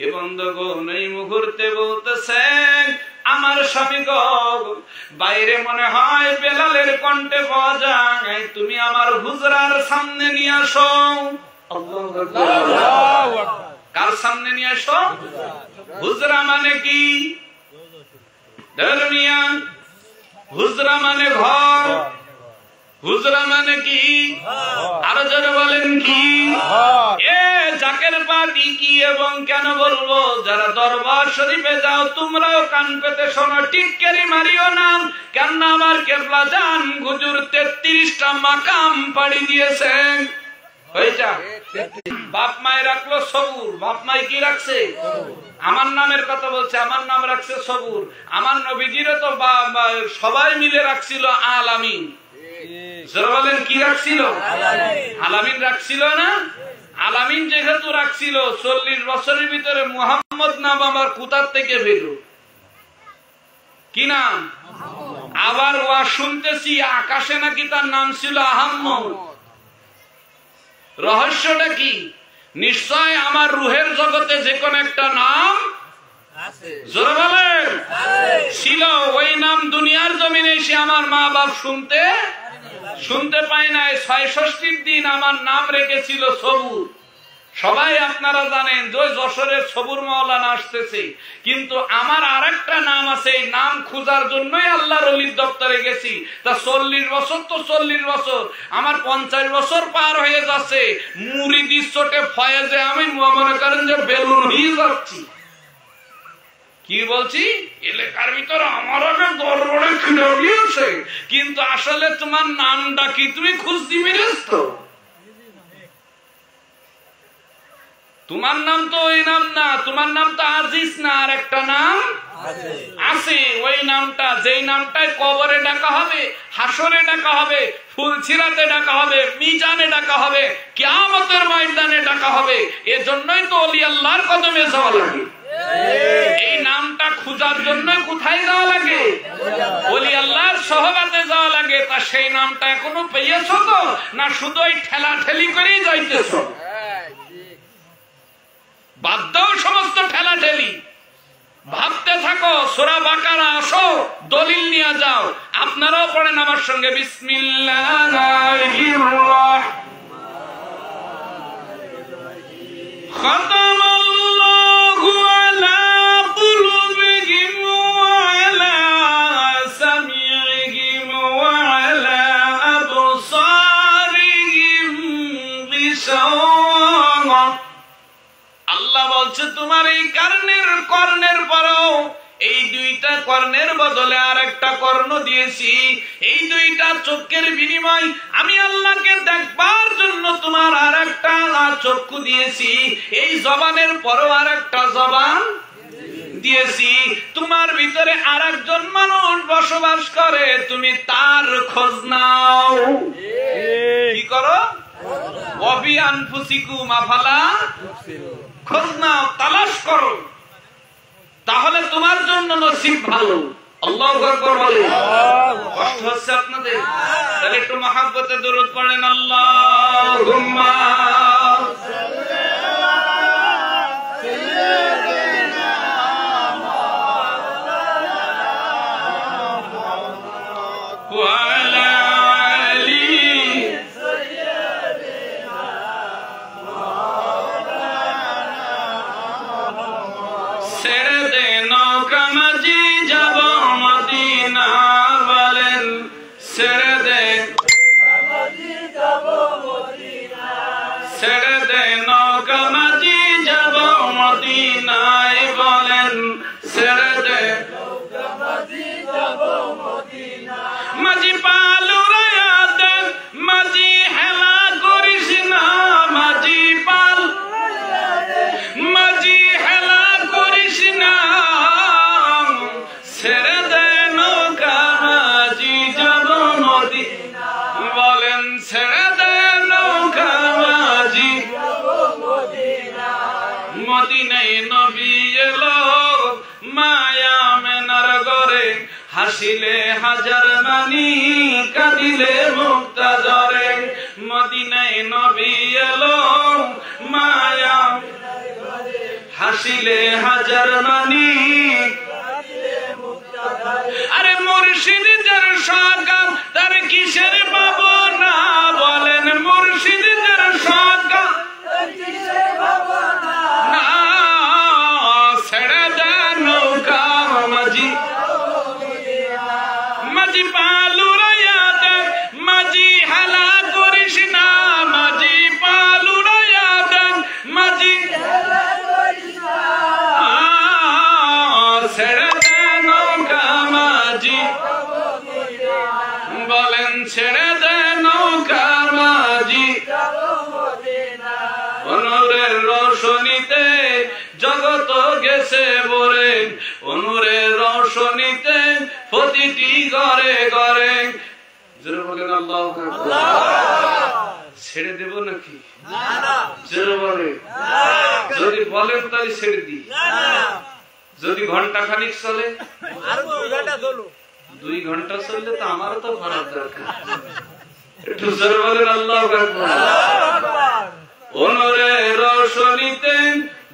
এ বন্ধুগণ এই মুহূর্তে বলতেছেন, আমার স্বামী গো, বাইরে মনে হয় বেলালের কণ্ঠে পাওয়া যায়, তুমি আমার হুজরার সামনে নিয়ে আসো। কার সামনে নিয়ে আসো? হুজরা মানে কি? ধর্মিয়া হুজরা মানে ঘর, হুজরা মানে কি? আরো যারা বলেন কি? এ জাকের পাটি কি এবং কেন বলবো? যারা দরবার শরীফে যাও তোমরাও কান পেতে শোনো, টিটকারি মারিও না, কেন আমার কেবলা জান হুজুর 33টা মাকাম পাড়ি দিয়েছেন। বাপ মায় রাখলো সবুর, বাপ মায় কি রাখছে? আমার নামের কথা বলছে, আমার নাম রাখছে সবুর। আমার নবীজিরও তো সবাই মিলে রাখছিল আল আমিন। বলেন কি রাখছিল? আলামিন রাখছিল না? আলামিন যেহেতু রাখছিল, 40 বছরের ভিতরে মুহাম্মদ নাম আমার কোথার থেকে বের? কি নাম? আবার ওয়া শুনতেছি আকাশে নাকি তার নাম ছিল আহম্মদ। রহস্যটা কি? নিশ্চয় আমার রুহের জগতে যে কোন একটা নাম জোরে বলেন ছিল, ওই নাম দুনিয়ার জমিনে এসে আমার মা বাপ শুনতে পায় নাই। ৬৬ দিন আমার নাম রেখেছিল সবুর। সবাই আপনারা জানেন যে যশোরের সবুর মাওলানা আসতেছে, কিন্তু আমার আরেকটা নাম আছে, এই নাম খোঁজার জন্যই আল্লাহর ওলির দপ্তরে গেছি। তা 40 বছর তো 40 বছর, আমার 50 বছর পার হয়ে যাচ্ছে। মুরিদি চোটে ফয়েজে আমি মনে করেন যে বেলুন হয়ে যাচ্ছি। কি বলছি? এলাকার ভিতরে আমার আগে গড়বড়ে খিলে গিয়েছে, কিন্তু আসলে তোমার নামটা কি তুমি খুঁজ দিবি? তোমার নাম তো ওই নাম না, তোমার নাম তো আজিজ না, আর একটা নাম আছে ওই নামটা, যেই নামটায় কবরে ডাকা হবে, হাসরে ডাকা হবে, ফুলছিরাতে ডাকা হবে, মিজানে ডাকা হবে, কিয়ামতের ময়দানে ডাকা হবে। এজন্যই তো ওলি আল্লাহর কদমে যাওয়া লাগে। এই নামটা খোঁজার জন্য কোথায় যাওয়া লাগে? ওলি আল্লাহর সহবাতে যাওয়া লাগে। তা সেই নামটা এখনো পেয়েছো তো, না শুধু ওই ঠেলা ঠেলি করেই যাইতেছ? বাদ দাও সমস্ত ঠেলা ঠেলি, ভাবতে থাকো সূরা বাকারা আসো, দলিল নিয়ে যাও। আপনারাও পড়েন আমার সঙ্গে, বিসমিল্লাহির রাহমানির খাতামাল্লাহু আলা কুলুবিহিম ওয়া আলা সামিইহিম ওয়া আলা আবসারিহিম গিশাওয়া। আল্লাহ বলছে তোমার এই কর্ণের পরেও এই দুইটা কর্ণের বদলে আর একটা কর্ণ দিয়েছি। এই দুইটা চোখের বিনিময় আমি আল্লাহকে দেখবার জন্য তোমার আর একটা চক্ষু দিয়েছি। এই জবানের পরেও আর একটা জবান দিয়েছি। তোমার ভিতরে আর একজন মানুষ বসবাস করে, তুমি তার খোঁজ নাও। কি করো? ওয়াবি আনফুসিকুম আফালা খোঁজ নাও, তালাশ করো, তাহলে তোমার জন্য নসিব ভালো। আল্লাহু আকবার বলে। কষ্ট হচ্ছে আপনাদের? তাহলে একটু মহব্বতে দরুদ পড়েন, আল্লাহুম্মা মাঝি পালু রায়াতেন, মাঝি হেলা করিস না, মাঝি পাল, মাঝি হেলা করিস না, ছেড়ে দে নৌকা মাঝি যাব মদিনা। বলেন ছেড়ে দে নৌকা মাঝি মদিনায় নবী এলো মায়া মেনার গরে, হাসিলে হাজার মানি কাঁদিলে মুক্তা জরে। মদিনায় নবী এলো মায়া, হাসিলে হাজার মানি। আরে মুর্শিদ যার সাকা তার কিসের ভাবনা? বলেন মুর্শিদ যার সাকা না, ছেড়ে দে নৌকা মাঝি, মাঝি পালু রায়াতেন, মাঝি হেলা করিস না, মাঝি পালু রায়াতেন, মাঝি ছেড়ে দে নৌকা মাঝি। বলেন ছেড়ে দে নৌকা মাঝি। অনুরের রোশনীতে জগত গেছে ভরে, অনুরের রোশনীতে প্রতিটি ঘরে ঘরে। জোরে বলেন আল্লাহু আকবার। ছেড়ে দেব নাকি? জোরে বলে। যদি বলেন তাহলে ছেড়ে দিই। যদি ঘন্টা খানিক চলে, 2 ঘন্টা চললে তো আমারও তো করার দরকার। একটু জোরে বলেন আল্লাহু আকবার। অনুরের রোশনীতে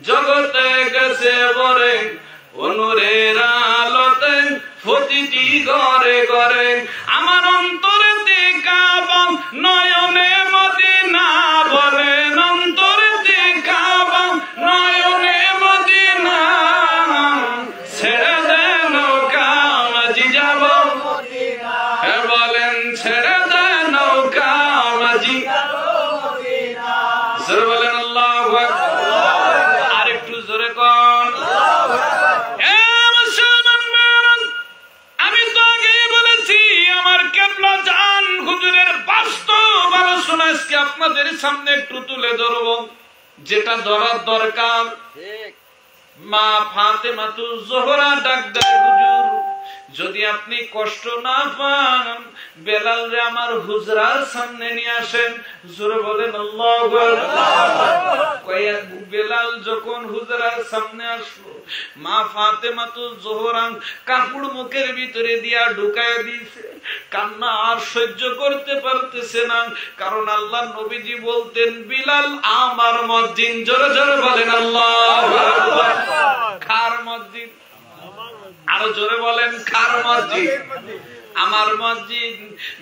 জগতে গেছে ভরে, অনুরের আলোতে প্রতিটি ঘরে ঘরে। আমার অন্তরে কাবা, নয়নে মদিনা। বলেন অন্তরে কাবা, নয়নে মদিনা। ছেড়ে দে নৌকা মাঝি যাব মদিনা। বলেন ছেড়ে দে নৌকা মাঝি। জোরে বলেন আল্লাহু আকবার। আর একটু জোরে কোন। আমি তো আগে বলেছি আমার কেবলা জান হুজুরের বাস্তব আলোচনা আজকে আপনাদের সামনে একটু তুলে ধরবো, যেটা ধরার দরকার। মা ফাতেমাতুজ জোহরা ডাক দেয়, হুজুর যদি আপনি কষ্ট না পান বেলাল রে আমার হুজরার সামনে নিয়ে আসেন। জোরে বলেন আল্লাহু আকবার। বেলাল যখন হুজরার সামনে আসলো, মা ফাতেমাতুজ জোহরা কাপড় মুখের ভিতরে দিয়া ঢুকায় দিয়েছে। কান্না আর সহ্য করতে পারতেছে না, কারণ আল্লাহর নবীজি বলতেন বিলাল আমার মুয়াজ্জিন। জোরে জোরে বলেন আল্লাহু আকবার। কার মুয়াজ্জিন? আরো জোরে বলেন কার মুয়াজ্জিন? আমার মুয়াজ্জিন।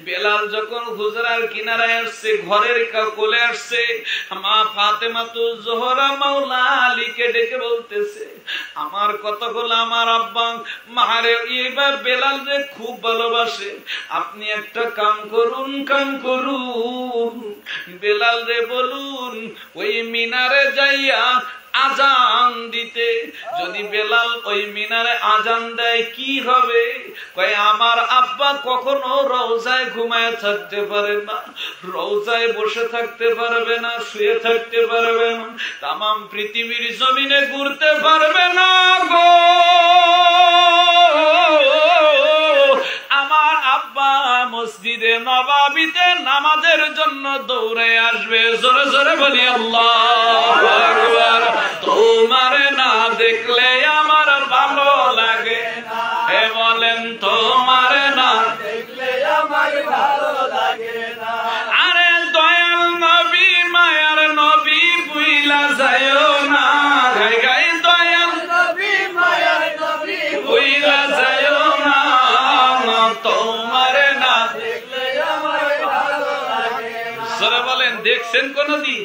বেলাল যখন হুজরার কিনারায় আসছে, ঘরের কোলে আসছে, মা ফাতেমাতুজ জোহরা মাওলা আলীকে ডেকে বলতেছে আমার কথাগুলো আমার আব্বা মারে এবার বেলাল যে খুব ভালোবাসে, আপনি একটা কাম করুন, বেলাল রে বলুন ওই মিনারে যাইয়া আজান দিতে। যদি বেলাল ওই মিনারে আজান দেয় কি হবে? কয় আমার আব্বা কখনো রওজায় ঘুমায় থাকতে পারে না, রওজায় বসে থাকতে পারবে না, শুয়ে থাকতে পারবে না, তামাম পৃথিবীর জমিনে ঘুরতে পারবে না গো। আমার আব্বা মসজিদে নববীতে নামাজের জন্য দৌড়ে আসবে। জোরে জোরে বলি আল্লাহু আকবার। তোমারে না দেখলে আমার ভালো লাগে না, হে বলেন তোমারে না দেখলে আমার ভালো লাগে না। আরে দয়াল নবী মায়ার নবী বুইলা যায়ও না, গাই গাই দয়াল নবী মায়ার নবী বুইলা যায়ও না, তোমারে না দেখলে আমার ভালো লাগে না। জোরে বলেন দেখছেন কোনদিন?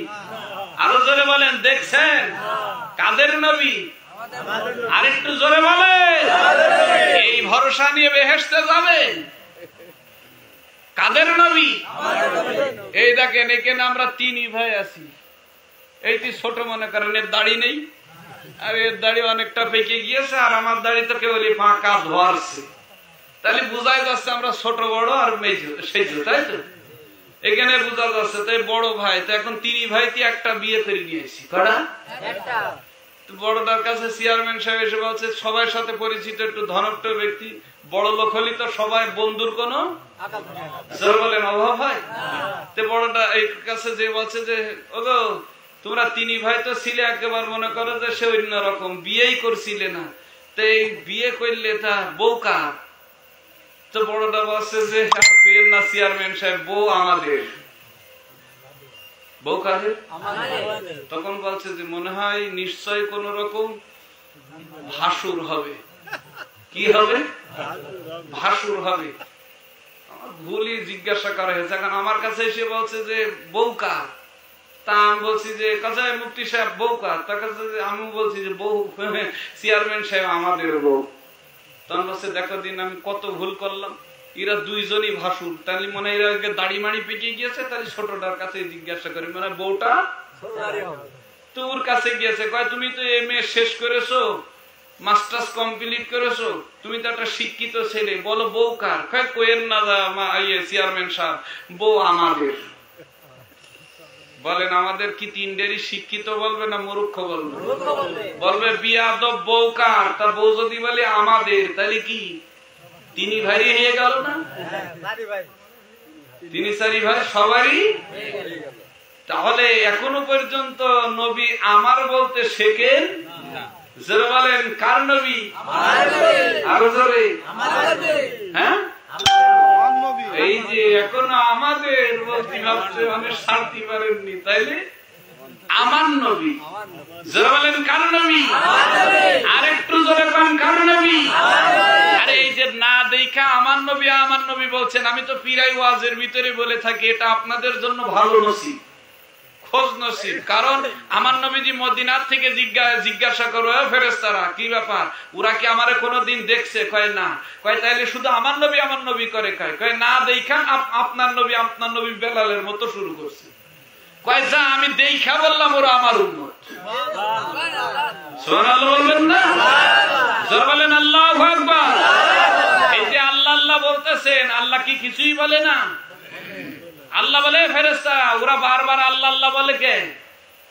আরো জোরে বলেন দেখছেন? কাদের নবী? আরেকটু জোরে বলেন। এই ভরসা নিয়ে বেহেশতে যাবেন? কাদের নবী? এই দেখেন এখানে আমরা তিনই ভাই আছি। এইটি ছোট মনে করেন এর দাড়ি নেই, আর এর দাড়ি অনেকটা পেকে গিয়েছে, আর আমার দাড়ি তো কেবলই ফাঁকা ধোয়ারছে। তাহলে বোঝাই যাচ্ছে আমরা ছোট বড় আর মেজো সেজো, তাই তো? এখানে বোঝা যাচ্ছে তাই বড় ভাই তো এখন তিনই ভাই একটা বিয়ে করে নিয়েছি। কটা? বড়টার কাছে চেয়ারম্যান সাহেব এসে বলছে সবার সাথে পরিচিত একটু ধনাঢ্য ব্যক্তি, বড় লোক হলি তো সবাই বন্ধুর কোন বলেন অভাব হয়। তো বড়টা এই কাছে যে বলছে যে ওগো তোমরা তিনই ভাই তো ছিলে একেবারে মনে করো যে সে অন্যরকম, বিয়েই করছিলে না, তো এই বিয়ে করলে তা বউ কার? তো বড়টা বলছে যে না চেয়ারম্যান সাহেব বউ আমাদের। বউ কাদের? তখন বলছে যে মনে হয় নিশ্চয় কোন রকম ভাসুর হবে। কি হবে? ভাসুর হবে। ভুলই জিজ্ঞাসা করা হয়েছে, কারণ আমার কাছে এসে বলছে যে বউ কার? তা আমি বলছি যে কাজায় মুফতি সাহেব বউ কার? তার কাছে আমি বলছি যে বউ চেয়ারম্যান সাহেব আমাদের বউ। তখন বলছে দেখো দিন আমি কত ভুল করলাম, এরা দুইজনই ভাসুর, তাহলে মনে হয় এরা দাড়ি মাড়ি পেকে গিয়েছে, তাহলে ছোটটার কাছে জিজ্ঞাসা করি মানে বউটা তোর কাছে গিয়েছে। কয় তুমি তো এমএ শেষ করেছো, মাস্টার্স কমপ্লিট করেছো, তুমি তো একটা শিক্ষিত ছেলে, বলো বউ কার? কয় কোয়েন না চেয়ারম্যান সাহেব বউ আমাদের। বলেন আমাদের কি তিনটেরই শিক্ষিত বলবে না মূর্খ বলবে? বলবে বিয়াদব বউ কার? তার বউ যদি বলে আমাদের, তাহলে কি তিনি ভাই হয়ে গেল না? তিনি চারি ভাই সবারই। তাহলে এখনো পর্যন্ত নবী আমার বলতে শেখেন। জোরে বলেন কার নবী? আরো জোরে। হ্যাঁ এই যে এখনো আমাদের বলতে ভাবছে অনেক শান্তি পারেননি, তাইলে আমার নবী। জোরে বলেন কার নবী? আরেকটু জোরে বলেন কার নবী? আরে এই যে না দেখা আমার নবী বলছেন, আমি তো পীরাই ওয়াজের ভিতরে বলে থাকি এটা আপনাদের জন্য ভালো নসিব, খোঁজ নসিব। কারণ আমার নবীজি মদিনার থেকে জিজ্ঞাসা করো ফেরেশতারা কি ব্যাপার, ওরা কি আমারে কোনোদিন দেখছে? কয় না। কয় তাইলে শুধু আমার নবী করে? কয় না দেখা আপনার নবী বেলালের মতো শুরু করছে। কয় যা আমি দেখা বললাম ওরা আমার উম্মত। সুবহানাল্লাহ বলবেন না? জোরে বলেন আল্লাহু আকবার। এই যে আল্লাহ আল্লাহ বলতেছেন, আল্লাহ কি কিছুই বলে না? আল্লাহ বলে ফেরেশতা, ওরা বারবার আল্লাহ আল্লাহ বলে কে?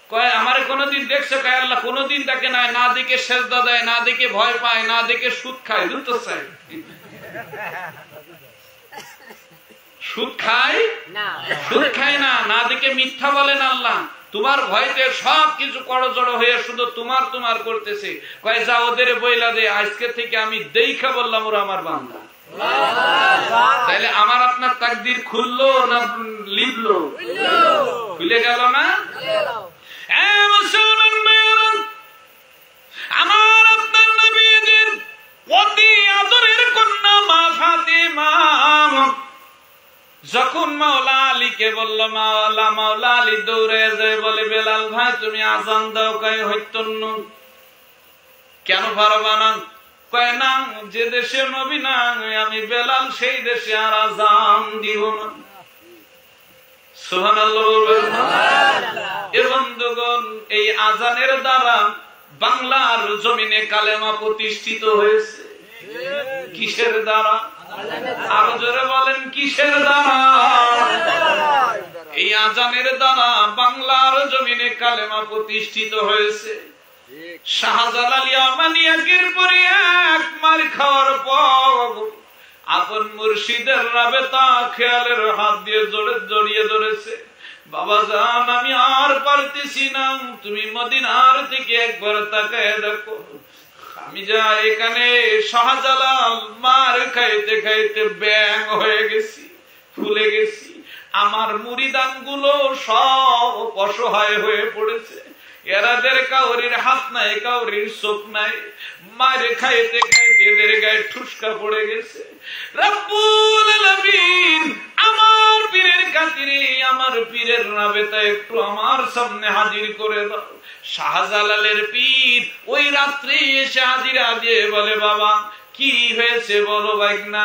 কয় আমারে কোনদিন দেখছো? কয় আল্লাহ কোনদিন তাকে নাই, না দেখে সেজদা দেয়, না দেখে ভয় পায়, না দেখে সুদ খায়। দুটো চাই, সুদ খায় না, সুদ খায় না, না দেখে মিথ্যা বলেন আল্লাহ। তোমার ভয়তে সবকিছু করজড় হয়ে শুধু তোমার তোমার করতেছে। কয় যা ওদের বইলা দে, আজকে থেকে আমি দেখা বললাম ওরা আমার বান্দা। তাহলে আমার আপনার তাকদীর খুললো না লিখলো? খুলে গেল না? মুসলমান ভাইরা, আমার আপনার নবীজির অতি আদরের কন্যা মা ফাতিমা যখন মাওলা আলীকে বলল, মাওলা আলী দৌড়ে যায় বলে, বেলাল ভাই তুমি আজান দাও। কয় হইতন্ন। কেন পারবা না? কয় না, যে দেশে নবী না আমি বেলাল, সেই দেশে আর আজান দিব না। সুবহানাল্লাহ। এ বন্ধুগণ, এই আজানের দ্বারা বাংলার জমিনে কালেমা প্রতিষ্ঠিত হয়েছে। কিসের দ্বারা? আরো জোরে বলেন, কিসের দ্বারা? এই আজানের দ্বারা বাংলার জমিনে কালেমা প্রতিষ্ঠিত হয়েছে। শাহজালাল ইয়ামানিয়াকের পরে এক মার খাওয়ার পর আপন মুর্শিদের রাবেতা খেয়ালের হাত দিয়ে জড়িয়ে ধরেছে। বাবা জান, আমি আর পারতেছি না, তুমি মদিনার থেকে একবার তাকায় দেখো। আমি যা এখানে শাহজালাল মার খাইতে খাইতে ব্যাং হয়ে গেছি, ফুলে গেছি। আমার মুরিদান গুলো সব অসহায় হয়ে পড়েছে। এরাদের কাউরির হাত নাই, কাউরির চোখ নাই। মারে খাইতে খাইতে এদের গায়ে ঠুসকা পড়ে গেছে। রব্বুল আলামিন আমার পীরের খাতিরে, আমার পীরের রাবেতা একটু আমার সামনে হাজির করে দাও। শাহজালালের পীর ওই রাত্রে এসে হাজিরা দিয়ে বলে, বাবা কি হয়েছে বলো বাইগনা।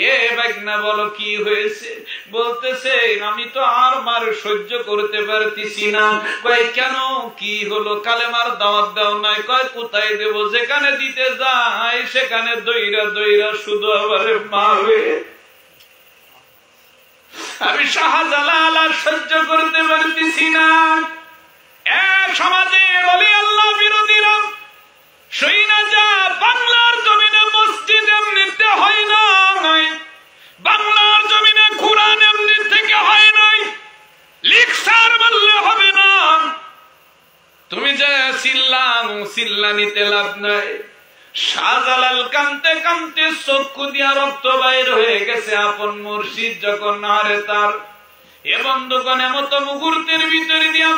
এ বাইগনা বলো কি হয়েছে? বলতেছে আমি তো আর মার সহ্য করতে পারতেছি না। কয় কেন, কি হলো? কালেমার দাওয়াত দাও নাই। কয় কোথায় দেব? যেখানে দিতে যাই সেখানে দইরা দইরা শুধু আবার মারবে। আমি শাহজালাল আর সহ্য করতে পারতেছি না। সমাজের ওলি আল্লাহ বিরোধীরা সইনা যা, বাংলার জমিনে মসজিদ এমনিতে হয় না, বাংলার জমিনে কুরআন এমনি থেকে হয় নাই, লিখসার বললে হবে না। তুমি যে চিল্লা নিতে লাভ নাই। শাহজালাল কানতে কানতে চক্ষু দিয়া রক্ত বাইর হয়ে গেছে। আপন মুর্শিদ যখন হারে তার, এ বন্ধুগণ এমত মুহূর্তের ভিতরে দিয়া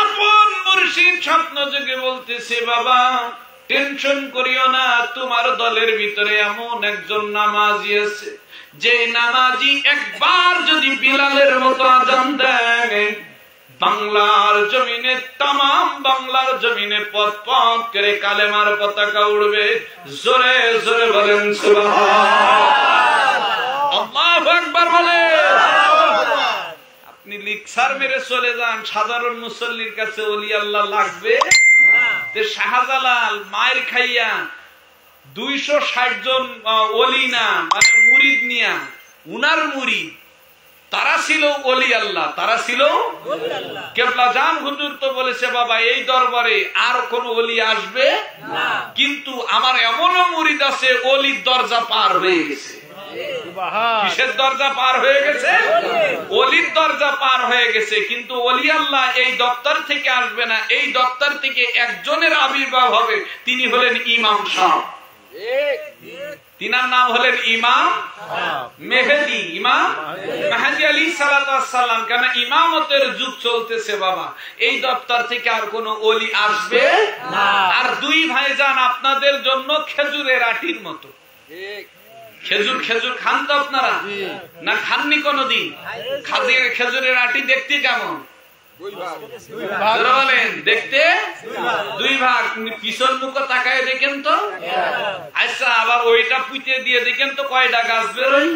আপন মুর্শিদ স্বপ্ন যোগে বলতেছে, বাবা টেনশন করিও না, তোমার দলের ভিতরে এমন একজন নামাজি আছে, যে নামাজি একবার যদি বিলালের মতো আজান দেয়, বাংলার জমিনে, তাম বাংলার জমিনে পথ পথ করে কালেমার পতাকা উড়বে। জোরে জোরে বলেন সুবহানাল্লাহ। আল্লাহু আকবার বলে। আপনি লিকসার মেরে চলে যান, সাধারণ মুসল্লির কাছে ওলি আল্লাহ লাগবে। শাহজালাল মায়ের খাইয়া 260 জন ওলি না, মানে মুরিদ নিয়া, উনার মুরিদ তারা ছিল ওলি আল্লাহ, তারা ছিল কেবলা জান হুজুর তো বলেছে, বাবা এই দরবারে আর কোন ওলি আসবে না, কিন্তু আমার এমনও মুরিদ আছে ওলির দরজা পার হয়ে গেছে। কিসের দরজা পার হয়ে গেছে? ওলির দরজা পার হয়ে গেছে। কিন্তু ওলি আল্লাহ এই দপ্তর থেকে আসবে না, এই দপ্তর থেকে একজনের আবির্ভাব হবে, তিনি হলেন ইমাম সাহেব। তিনার নাম হলেন ইমাম মেহেদী, ইমাম মেহেদী আলাইহিস সালাতু ওয়াস সালাম। কেন ইমামতের যুগ চলতেছে বাবা, এই দপ্তর থেকে আর কোন ওলি আসবে না। আর দুই ভাইজান আপনাদের জন্য খেজুরের আটির মতো। খেজুর খেজুর খান তো আপনারা না? খাননি কোনদিন? খেজুরের আটি দেখতে কেমন বলেন? দেখতে দুই ভাগ, পিছন মুখ তাকায় দেখেন তো। আচ্ছা, আবার ওইটা পুঁতে দিয়ে দেখেন তো কয়টা গাছ বেরোয়?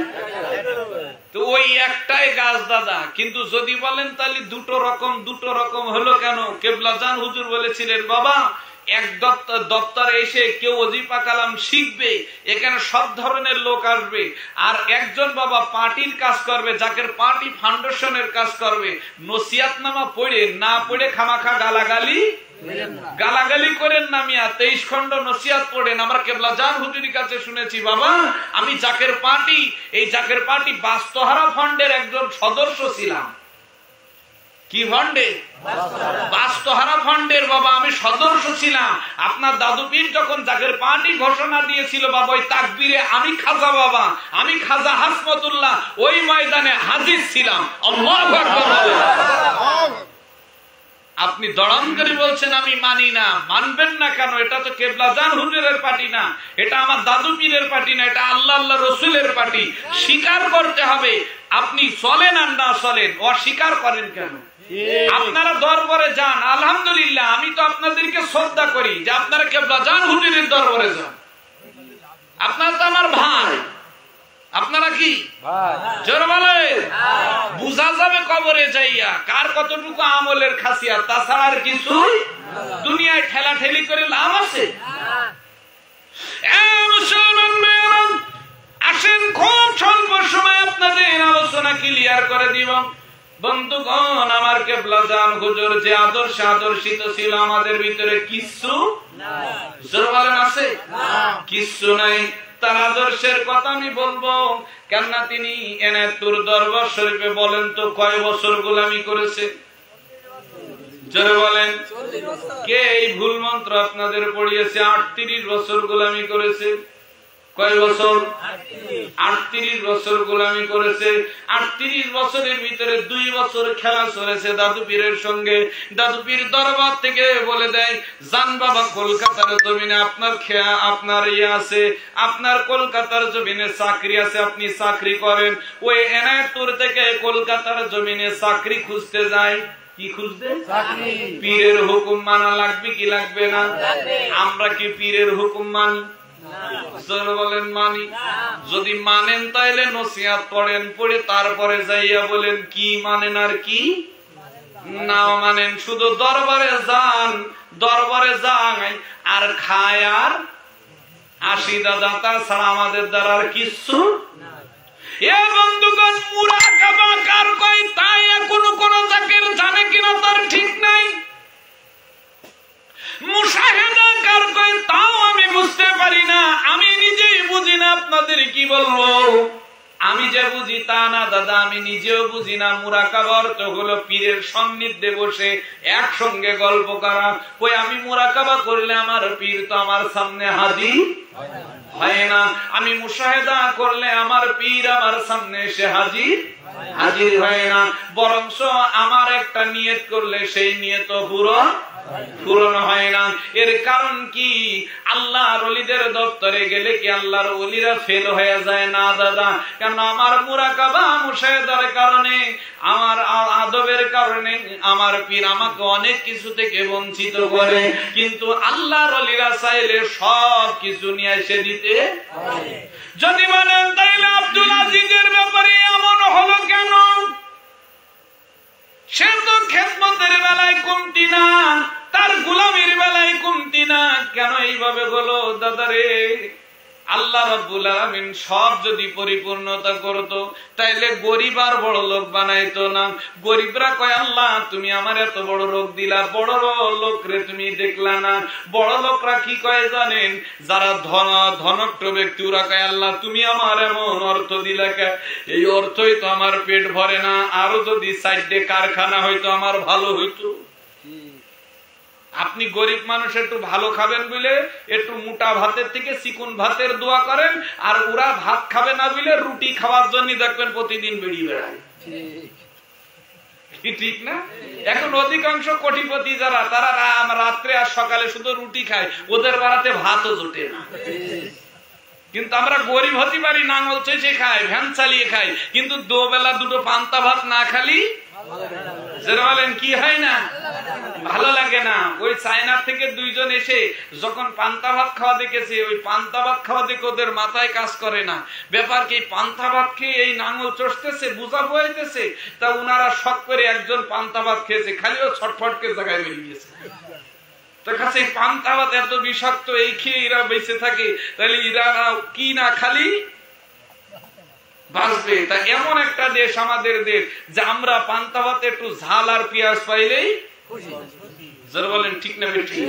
তো ওই একটাই গাছ দাদা। কিন্তু যদি বলেন তাহলে দুটো রকম হলো কেন? কেবলা জান হুজুর বলেছিলেন, বাবা এক দপ্তরে এসে কেউ ওজিফা কালাম শিখবে, এখানে সব ধরনের লোক আসবে, আর একজন বাবা পার্টির কাজ করবে, যাকে পার্টি ফাউন্ডেশনের কাজ করবে, নসিহতনামা পড়ে না পড়ে খামাখা গালাগালি করেন না মিয়া, 23 খন্ড নসিহত পড়েন। আমরা কেবলা জান হুজুরের কাছে শুনেছি, বাবা আমি জাকের পার্টি বাস্তহারা ফান্ডের একজন সদস্য ছিলাম। কি ফান্ডে? বাস্তহারা ফান্ডের বাবা আমি সদস্য ছিলাম। আপনার দাদু পীর যখন জাকের পার্টি ঘোষণা দিয়েছিল বাবা, ওই তাকবীরে আমি খাজা হাসমতুল্লাহ ওই ময়দানে হাজির ছিলাম। আল্লাহু আকবার। আপনি দড়াম করে বলছেন আমি মানি না। মানবেন না কেন? এটা তো কেবলা জান হুজুরের পার্টি না, এটা আমার দাদু পীরের পার্টি না, এটা আল্লাহ রসুলের পার্টি। স্বীকার করতে হবে। আপনি চলেন আর না চলেন, অস্বীকার করেন কেন? আপনারা দরবারে যান, আলহামদুলিল্লাহ আমি তো আপনাদেরকে শ্রদ্ধা করি যে আপনারা কেবলা জান হুজুরের দরবারে যান। আপনারা তো আমার ভাই। আপনারা কি জোর বলে বুঝা যাবে কবরে যাইয়া কার কতটুকু আমলের খাসিয়াত, তাছাড়া আর কিছু দুনিয়ায় ঠেলা ঠেলি করে লাভ আছে? আসেন খুব স্বল্প সময় আপনাদের আলোচনা ক্লিয়ার করে দিব। বন্ধুগণ, আমার কেবলা জান হুজুর যে আদর্শিত ছিল, আমাদের ভিতরে কিচ্ছু আছে? কিচ্ছু নাই। তার আদর্শের কথা আমি বলবো, কেননা তিনি এনায়েতপুর দরবার শরীফে বলেন তো কয় বছর গোলামি করেছে? জোরে বলেন। কে এই ভুল মন্ত্র আপনাদের পড়িয়েছে? 38 বছর গোলামি করেছে। কয় বছর? 38 বছর গোলামি করেছে। 38 বছরের ভিতরে 2 বছর খেলা চলেছে দাদু পীরের সঙ্গে। দাদু পীর দরবার থেকে বলে দেয়, জান বাবা কলকাতার জমিনে আপনার আছে, আপনার কলকাতার জমিনে চাকরি আছে, আপনি চাকরি করেন। ওই এনায়েতপুর থেকে কলকাতার জমিনে চাকরি খুঁজতে যায়। কি খুঁজতে? পীরের হুকুম মানা লাগবে কি লাগবে না? আমরা কি পীরের হুকুম মানি? বলেন মানি। যদি মানেন তাইলে নসিহত পড়েন, পড়ে তারপরে যাইয়া বলেন কি মানেন আর কি না মানেন। শুধু দরবারে যান আর খায় আর আসি দাদা, তাছাড়া আমাদের দ্বারা আর কিছু। এ বন্ধুগণ, মুরাকাবা কার কই তাই এখনো কোন জাকের জানে কিনা তার ঠিক নাই। মুশাহাদা কার কই তাও আমি বুঝতে পারি না, আমি নিজেই বুঝি না। আপনাদের কি বলবো? আমি যে বুঝি তা না দাদা, আমি নিজেও বুঝি না। মুরাকাবা অর্থ হলো পীরের সান্নিধ্যে বসে একসঙ্গে গল্প করা। কই আমি মুরাকাবা করলে আমার পীর তো আমার সামনে হাজির হয় না। আমি মুশাহাদা করলে আমার পীর আমার সামনে এসে হাজির হয় না। বরঞ্চ আমার একটা নিয়ত করলে সেই নিয়ত পূরণ হয় না। এর কারণ কি? আল্লাহর ওলিদের দপ্তরে গেলে কি আল্লাহর ওলিরা ফেল হয়ে যায় না দাদা? কেন? আমার মুরাকাবা মুশাহাদার কারণে, আমার আদবের কারণে আমার পীর আমাকে অনেক কিছু থেকে বঞ্চিত করে। কিন্তু আল্লাহর ওলিরা চাইলে সব কিছু নিয়ে এসে দিতে। যদি বলেন তাইলে আব্দুল আজিজের ব্যাপারে এমন হলো কেন? সে তো খেদমতের বেলায় কমতি না, তার গোলামির বেলায় কমতি না, কেন এইভাবে হলো দাদারে? আল্লাহ রাব্বুল আলামিন সব যদি পরিপূর্ণতা করত তাইলে গরিব আর বড় লোক বানাইতো না। গরিবরা কয় আল্লাহ তুমি আমার এত বড় লোক দিলা, বড় লোক রে তুমি দেখলা না। বড় লোকরা কি কয় জানেন? যারা ধনট্ট ব্যক্তি ওরা কয় আল্লাহ তুমি আমার এমন অর্থ দিলা কে, এই অর্থই তো আমার পেট ভরে না, আরো যদি সাইডে কারখানা হইতো আমার ভালো হইতো। আপনি গরিব মানুষ একটু ভালো খাবেন বলে একটু মোটা ভাতের থেকে চিকন ভাতের দোয়া করেন, আর ওরা ভাত খাবে না বলে রুটি খাওয়ার জন্য দেখবেন প্রতিদিন বেরিয়ে বেড়ায়। ঠিক না? এখন অধিকাংশ কোটিপতি যারা, তারা রাত্রে আর সকালে শুধু রুটি খায়, ওদের বেড়াতে ভাতও জোটে না। কিন্তু আমরা গরিব হতে পারি, নাঙ্গল চষে খাই, ভ্যান চালিয়ে খাই, কিন্তু দুবেলা দুটো পান্তা ভাত না খালি বলেন কি হয় না? ভালো লাগে না। ওই চায়না থেকে 2 জন এসে যখন পান্তা ভাত খাওয়া দেখেছে, ওই পান্তা ভাত খাওয়া দেখে ওদের মাথায় কাজ করে না। ব্যাপার কি, পান্তা ভাত খেয়ে এই নাঙ্গল চষতেছে, বোঝা বইতেছে, তা উনারা শখ করে একজন পান্তা ভাত খেয়েছে, খালি ও ছটফটকে জায়গায় বেরিয়ে গেছে। তোর কাছে পান্তা ভাত এত বিষাক্ত, এই খেয়ে এরা বেঁচে থাকে, তাহলে এরা কি না খালি বাঁচবে। তা এমন একটা দেশ আমাদের দেশ যে আমরা পান্তা ভাতে একটু ঝাল আর পেঁয়াজ পাইলেই যারা বলেন ঠিক না ঠিক?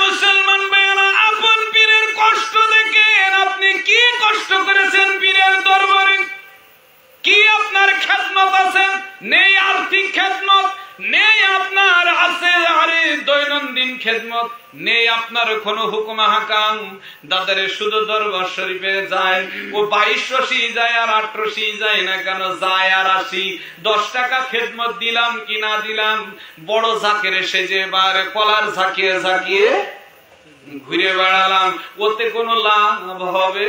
মুসলমান ভাইয়েরা, আপন পীরের কষ্ট দেখেন, আপনি কি কষ্ট করেছেন পীরের দরবারে, কি আপনার খেদমত আছে? নেই আর্থিক খেদমত, নেই আপনার আছে আরে দৈনন্দিন খেদমত, নেই আপনার কোন হুকুম হাকাম। দাদারে শুধু দরবার শরীফে যায়, ও 2200 যায় আর 1800 যায় না কেন, যায় আর 80। 10 টাকা খেদমত দিলাম কি না দিলাম, বড় জাকের সেজে এবার কলার ঝাঁকিয়ে ঝাঁকিয়ে ঘুরে বেড়ালাম, ওতে কোনো লাভ হবে?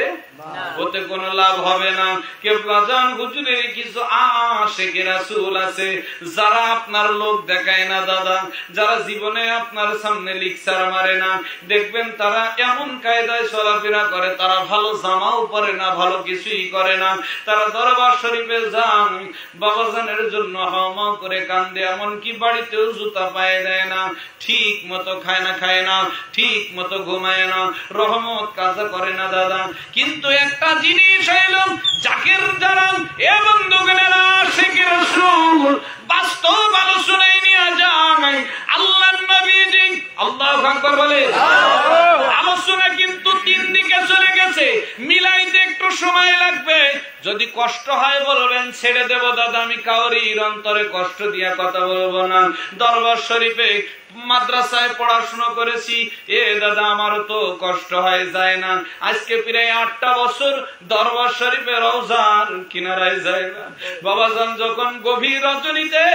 ওতে কোনো লাভ হবে না। কেবলাজান হুজুরের কিছু আশিকে রাসূল আছে যারা আপনার লোক দেখায় না দাদা, যারা জীবনে আপনার সামনে লিকসার মারে না, দেখবেন তারা এমন কায়দায় চলাফেরা করে, তারা ভালো জামাও পরে না, ভালো কিছুই করে না। তারা দরবার শরীফে যান, বাবাজানের জন্য হাওমা করে কান্দে, এমনকি বাড়িতেও জুতা পায়ে দেয় না, ঠিক মতো খায় না, ঠিক মতো ঘুমায় না, রহমত কাজা করে না দাদা। কিন্তু একটা জিনিস হইল জাকের জানান এ বন্ধুগণেরা, আশিকের রাসূল বাস্তব আলোচনায় নিয়ে যায়। আল্লাহর নবীজি আল্লাহু আকবার বলে, আলোচনা কিন্তু 3 দিকে চলে গেছে, মিলাইতে একটু সময় লাগবে। যদি কষ্ট হয় বলবেন ছেড়ে দেব দাদা, আমি কাউরির অন্তরে কষ্ট দিয়া কথা বলবো না। দরবার শরীফে মাদ্রাসায় পড়াশোনা করেছি, এ দাদা আমারও তো কষ্ট হয় যায় না। আজকে প্রায় 8টা বছর দরবার শরীফে রওজার কিনারায় যায় না। বাবাজান যখন গভীর রজনীতে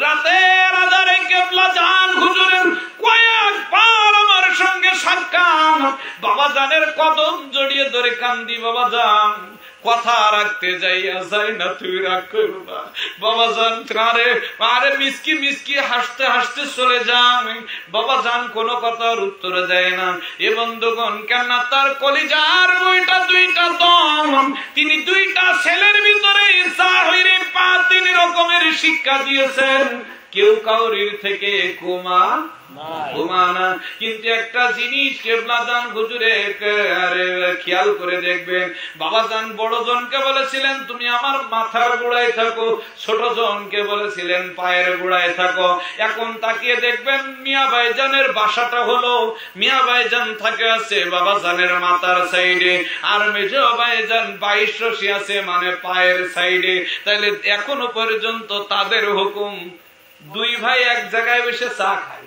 রাতের আধারে কেবলাজান হুজুরের কয়েকবার আমার সঙ্গে সাক্ষাৎ, বাবাজানের কদম জড়িয়ে ধরে কান্দি, বাবাজান কথা রাখতে যাইয়া যায় না, তুই রাগ করো না বাবাজান, আরে মিসকি মিসকি হাসতে হাসতে চলে যান। বাবাজান কোনো কথার উত্তর দেয় না। এ বন্ধুগণ, কেন তার কলিজার দুইটা দম, তিনি 2টা ছেলের ভিতরে জাহিরে বাতিন রকমের শিক্ষা দিয়েছেন, কেউ কাউরির থেকে কুমা না। কিন্তু একটা জিনিস কেবলাজান হুজুরে খেয়াল করে দেখবেন, বাবাজান বড় জনকে বলেছিলেন তুমি আমার মাথার গোড়ায় থাকো, ছোট জনকে বলেছিলেন পায়ের গোড়ায় থাকো। এখন তাকিয়ে দেখবেন মিয়া ভাইজানের বাসাটা হলো, মিয়া ভাইজান থাকে আছে বাবাজানের মাথার সাইডে, আর মেজ ভাইজান 2200 আছে মানে পায়ের সাইডে। তাহলে এখনো পর্যন্ত তাদের হুকুম, 2 ভাই এক জায়গায় বসে চা খায়,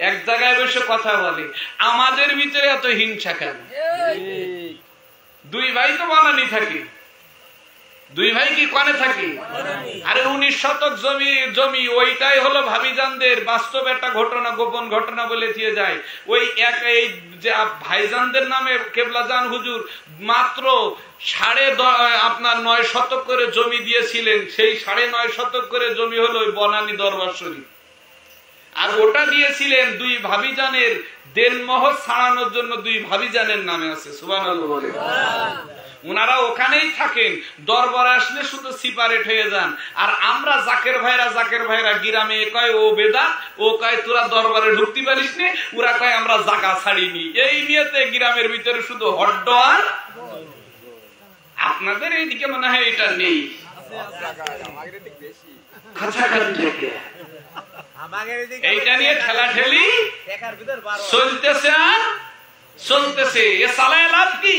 এক জায়গায় বসে কথা বলে। আমাদের ভিতরে এত হিংসা কেন? 2 ভাই তো বানানি থাকে, 2 ভাই কি কোনে থাকে? আরে 19 শতক জমি ওইটাই হলো ভাবিজানদের। বাস্তব একটা ঘটনা, গোপন ঘটনা বলে দিয়ে যায়। ওই এই যে ভাইজানদের নামে কেবলাজান হুজুর মাত্র 9.5 শতক করে জমি দিয়েছিলেন। সেই 9.5 শতক করে জমি হলো ওই বনানী দরবার শরীফ, আর ওটা দিয়েছিলেন 2 ভাবিজানের দেনমোহর ছাড়ানোর জন্য। 2 ভাবিজানের নামে আছে, সুবহানাল্লাহ বলে। ওনারা ওখানেই থাকেন, দরবারে আসলে শুধু সিপারেট হয়ে যান। আর আমরা জাকের ভাইরা গ্রামে কয় ও বেদা, ও কয় তোরা দরবারে ঢুকতে পারিস নি, ওরা কয় আমরা জাকা ছাড়িনি। এই নিয়েতে গ্রামের ভিতরে শুধু হড্ড। আর আপনাদের এইদিকে মনে হয় এটা নেই, এইটা নিয়ে ঠেলাঠেলি চলতেছে আর চলতেছে। এ সালায় লাভ কি?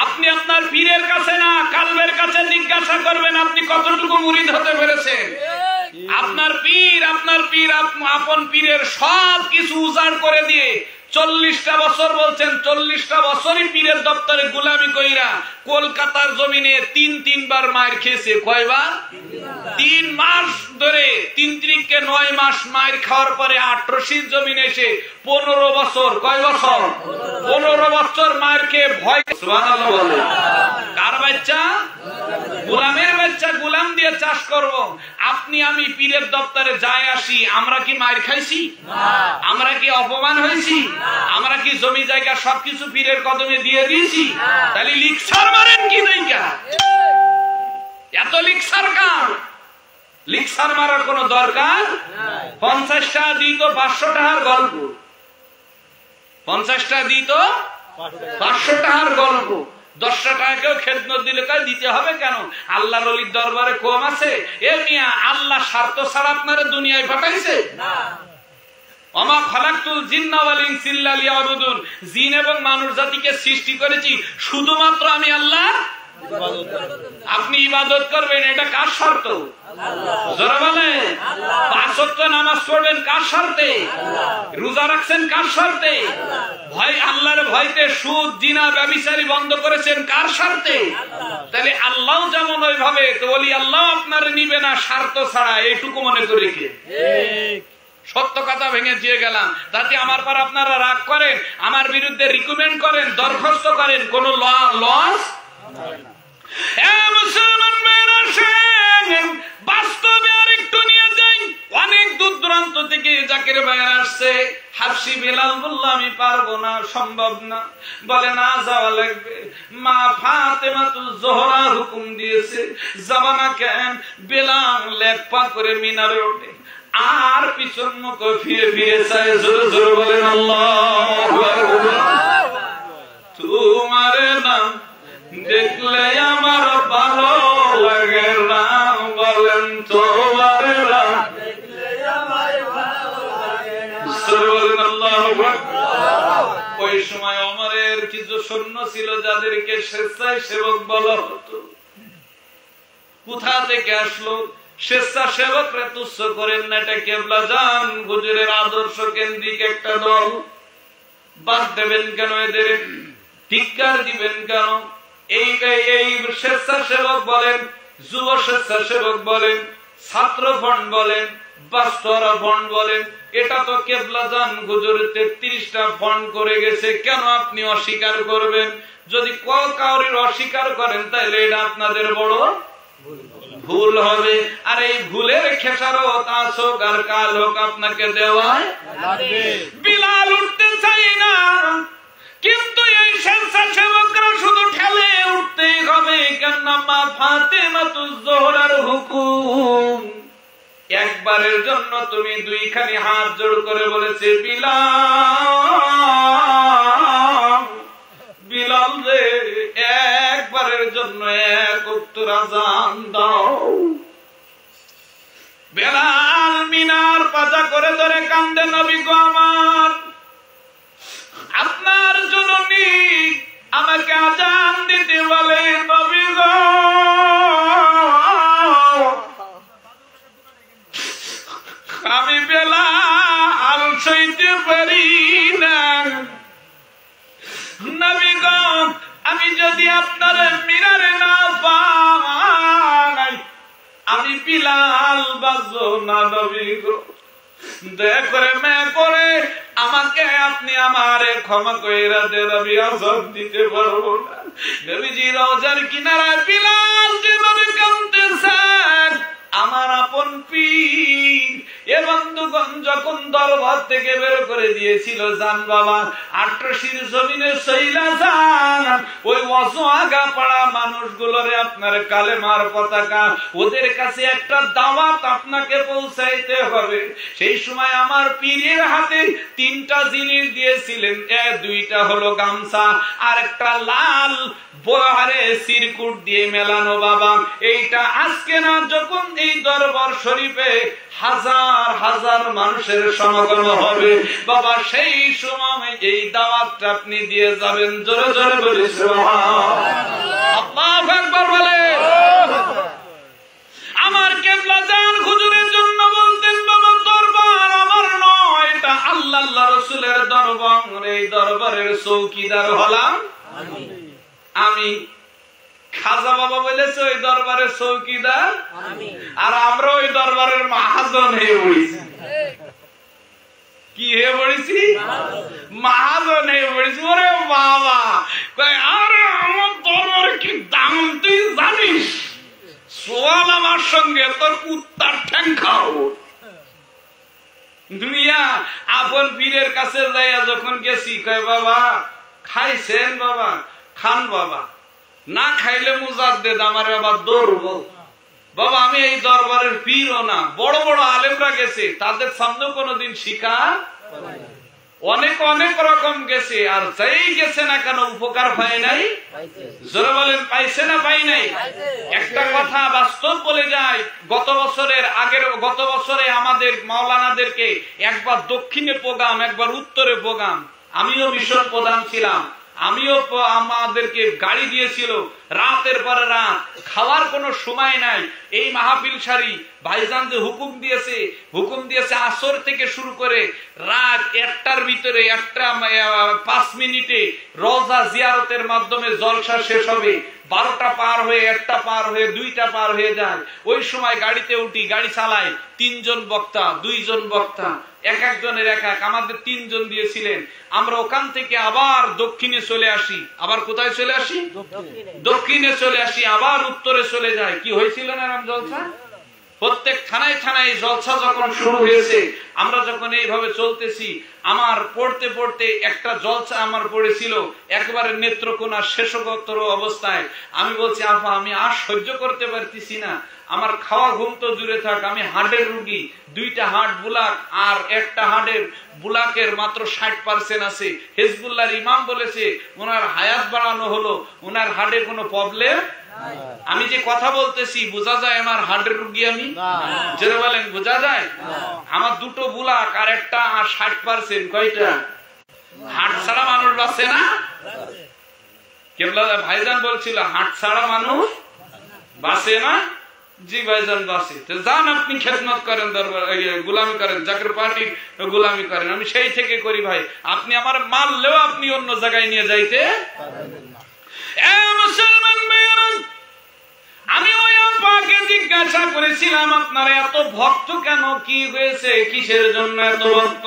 আপনি আপনার পীরের কাছে না, কালবের কাছে জিজ্ঞাসা করবেন আপনি কতটুকু মুরিদ হতে পেরেছেন। আপনার পীর আপন পীরের সব কিছু উজাড় করে দিয়ে 40টা বছর বলছেন, 40টা বছরই পীরের দপ্তরে গোলামি কইরা কলকাতার জমিনে 3বার মার খেয়েছে। কয়বার? 3 মাস ধরে, 3 × 9 মাস মার খাওয়ার পরে 88 জমিনে এসে 15 বছর, কয় বছর? 15 বছর মার খেয়ে ভয়। সুবহানাল্লাহ বলে। কার বাচ্চা? গোলামের বাচ্চা। গোলাম দিয়ে চাষ করব। আপনি আমি পীরের দপ্তরে যাই আসি, আমরা কি মার খাইছি? আমরা কি অপমান হয়েছি? আমরা কি জমি জায়গা সবকিছু পীরের কদমে দিয়ে দিয়েছি? তাহলে লিকসার মারেন কি নাইকা? এত লিকসার কার? লিকসার মারার কোন দরকার 50 টাকা দিত 500 টাকার গল্প, 50 টাকা দিত 500 টাকার গল্প, 10 টাকাকেও খেদমত দিলে কয় দিতে হবে কেন? আল্লাহর ওলির দরবারে কম আছে? এ মিয়া আল্লাহ স্বার্থ ছাড়া আপনারা দুনিয়ায় পাঠাইছে না। ওমা খালাকতুল জিন্না ওয়াল ইনসা ইল্লা লিয়াবুদুন, জিন এবং মানুষ জাতিকে সৃষ্টি করেছি শুধুমাত্র আমি আল্লাহ। আপনি ইবাদত করবেন, এটা কার শর্ত? জোরে বলেন। 5 ওয়াক্ত নামাজ পড়বেন কার শর্তে? রোজা রাখছেন কার শর্তে? ভয় আল্লাহর ভয়তে সুদ জিনা ব্যভিচারী বন্ধ করেছেন কার শর্তে? তাহলে আল্লাহ যেমন ওইভাবে, তো বলি আল্লাহ আপনার নিবে না স্বার্থ ছাড়া, এইটুকু মনে করে কি সত্য কথা ভেঙে দিয়ে গেলাম। তাতে আমার পর আপনারা রাগ করেন, আমার বিরুদ্ধে রিকমেন্ড করেন, দরখাস্ত করেন, কোন লস বাস্তবে আর একটু নিয়ে যাই। অনেক দূর দূরান্ত থেকে জাকির ভাইয়ের আসছে। হাফসি বেলাল বলল আমি পারবো না, সম্ভব না। বলে না যাওয়া লাগবে, মা ফাতেমাতুজ জোহরা হুকুম দিয়েছে জামানা কেন। বেলাল লেগ পা করে মিনারে ওঠে, আর পিছন মুখ ফিরে ফিরে চায়। জোরে জোরে বলেন আল্লাহু আকবার। তোমার নাম দেখলে আমার ভালো লাগে না, বলেন তোমার নাম দেখলে আমার ভালো লাগে না, বলেন আল্লাহু আকবার। ওই সময় ওমরের কিছু সৈন্য ছিল যাদেরকে স্বেচ্ছায় সেবক বলা হতো। কোথা থেকে আসলো? স্বেচ্ছাসেবকরা তুচ্ছ করেন না, এটা কেবলা জান হুজুরের আদর্শ কেন্দ্রিক একটা দল। বাদ দেবেন কেন এদের? ধিক্কার দিবেন কেন? এই স্বেচ্ছাসেবক বলেন, যুব স্বেচ্ছাসেবক বলেন, ছাত্র ফ্রন্ট বলেন, বাস্তরা ফ্রন্ট বলেন, এটা তো কেবলা জান হুজুর 33টা ফ্রন্ট করে গেছে। কেন আপনি অস্বীকার করবেন? যদি কাউরির অস্বীকার করেন তাহলে এটা আপনাদের বড় ভুল হবে। আর এই ভুলের খেসারত আসুক আর কাল হোক আপনাকে দেওয়া লাগবে। বিলাল উঠতে চাই না, কিন্তু এই স্বেচ্ছাসেবকরা শুধু ঠেলে উঠতেই হবে। কেন? মা ফাতেমাতুজ জোহরার হুকুম। একবারের জন্য তুমি দুইখানি হাত জোড় করে বলেছে বিলাল, বিলাল রে একবারের জন্য এক উত্তর আযান দাও। বেলাল মিনার পাজা করে ধরে কান্দে, নবী গো আমার, আপনার জননী আমাকে আযান দিতে বলে, নবী গো আমি বেলাল সইতে পারি না। নবী গো আমি যদি আপনার মিনারে না পাই আমি বিলাল বাজবো না। নবী গো দয়া করে মেয়ে করে আমাকে আপনি আমারে ক্ষমা কইরা দেন, আমি আযান দিতে পারবো না। নবীজি রওজার কিনারায় বিলাল যেভাবে কাঁদতেছেন, আমার আপন পীর এ বন্ধুগণ যখন দরবার থেকে বের করে দিয়েছিল, জান বাবা আট্রসির জমিনে সইলা যান, ওই অজোয়াগা পাড়া মানুষগুলোরে আপনার কালেমার পতাকা, ওদের কাছে একটা দাওয়াত আপনাকে পৌঁছাইতে হবে। সেই সময় আমার পীরের হাতে 3টা জিনিস দিয়েছিলেন। দুইটা হলো গামছা, আর একটা লাল বোহারে সিরকুট দিয়ে মেলানো। বাবা এইটা আজকে না, যখন এই দরবার শরীফে হাজার হাজার মানুষের সমাগম হবে বাবা, সেই সময় এই দাওয়াতটা আপনি দিয়ে যাবেন। জোরে জোরে বলি আল্লাহু আকবার বলে। আমার কেবলা জান হুজুরের জন্য বলতেন, বাবা দরবার আমার নয়, এটা আল্লাহ রাসূলের দরবার। এই দরবারের চৌকিদার হলাম আমি। খাজা বাবা বলেছে ওই দরবারের চৌকিদার, আর আমরা ওই দরবারের মহাজন হয়ে পড়েছি। কি হয়ে পড়েছি? মহাজন হয়ে পড়েছি। ওরে বাবা, আরে আমার দরবার কি দাম তুই জানিস? সোয়াল আমার সঙ্গে, তোর কুত্তার ঠ্যাং খাও। দুনিয়া আপন পীরের কাছে যাইয়া যখন গেছি, কয় বাবা খাইছেন? বাবা খান বাবা, না খাইলে মুজাদ্দেদ আমার আবার দৌড়ব। বাবা আমি এই দরবারের পীরও না, বড় বড় আলেমরা গেছে, তাদের সামনেও কোনোদিন শিকার অনেক অনেক রকম গেছে, আর যাই গেছে না কেন উপকার পায় নাই। জোরে বলেন পাইছে না পাই নাই? একটা কথা বাস্তব বলে যায়, গত বছরে আমাদের মাওলানাদেরকে একবার দক্ষিণে প্রোগ্রাম, একবার উত্তরে প্রোগ্রাম, আমিও মিশন প্রধান ছিলাম, আমাদেরকে গাড়ি দিয়েছিল, রাতের পরে রাত, খাওয়ার কোনো সময় নাই। এই মাহফিল সারি ভাইজান যে হুকুম দিয়েছে আসর থেকে শুরু করে রাত 1টার ভিতরে 1টা 5 মিনিটে রওজা জিয়ারতের মাধ্যমে জলসা শেষ হবে। 12টা পার হয়ে 1টা পার হয়ে 2টা পার হয়ে যায়। ওই সময় গাড়িতে উঠি, গাড়ি চালাই, 3 জন বক্তা, 2 জন বক্তা, এক একজনের এক এক, আমাদের 3 জন দিয়েছিলেন। আমরা ওখান থেকে আবার দক্ষিণে চলে আসি। আবার কোথায় চলে আসি? দক্ষিণে চলে আসি, আবার উত্তরে চলে যায়। কি হয়েছিল না রাম জলসা? প্রত্যেক থানায় থানায় জলসা যখন শুরু হয়েছে, আমরা যখন এইভাবে চলতেছি, আমার পড়তে পড়তে একটা জলসা আমার পড়েছিল একবারে নেত্রকোনা শেষোত্তর অবস্থায়। আমি বলছি আপা আমি আর সহ্য করতে পারতেছি না, আমার খাওয়া ঘুম তো দূরে থাক, আমি হার্টের রুগী, 2টা হার্ট বুলাক আর একটা হার্টের বুলাকের মাত্র 60% আছে। হিজবুল্লাহর ইমাম বলেছে ওনার হায়াত বাড়ানো হলো, ওনার হার্টে কোনো প্রবলেম। আমি যে কথা বলতেছি বোঝা যায় আমার হার্টের রুগী আমি? যেটা বলেন বোঝা যায়? আমার 2টো বুলাক আর একটা 60%, কয়টা? হার্ট ছাড়া মানুষ বাঁচে না? কেবলা ভাইজান বলছিল হার্ট ছাড়া মানুষ বাঁচে না। জি ভাইজান বাঁচে। যান আপনি খেদমত করেন, দরবার গোলামি করেন, জাকের পার্টির গোলামি করেন। আমি সেই থেকে করি ভাই, আপনি আমার মারলেও আপনি অন্য জায়গায় নিয়ে যাইতে। মুসলমান ভাইরা, আমি ওই আপাকে জিজ্ঞাসা করেছিলাম আপনারা এত ভক্ত কেন, কি হয়েছে, কিসের জন্য এত ভক্ত?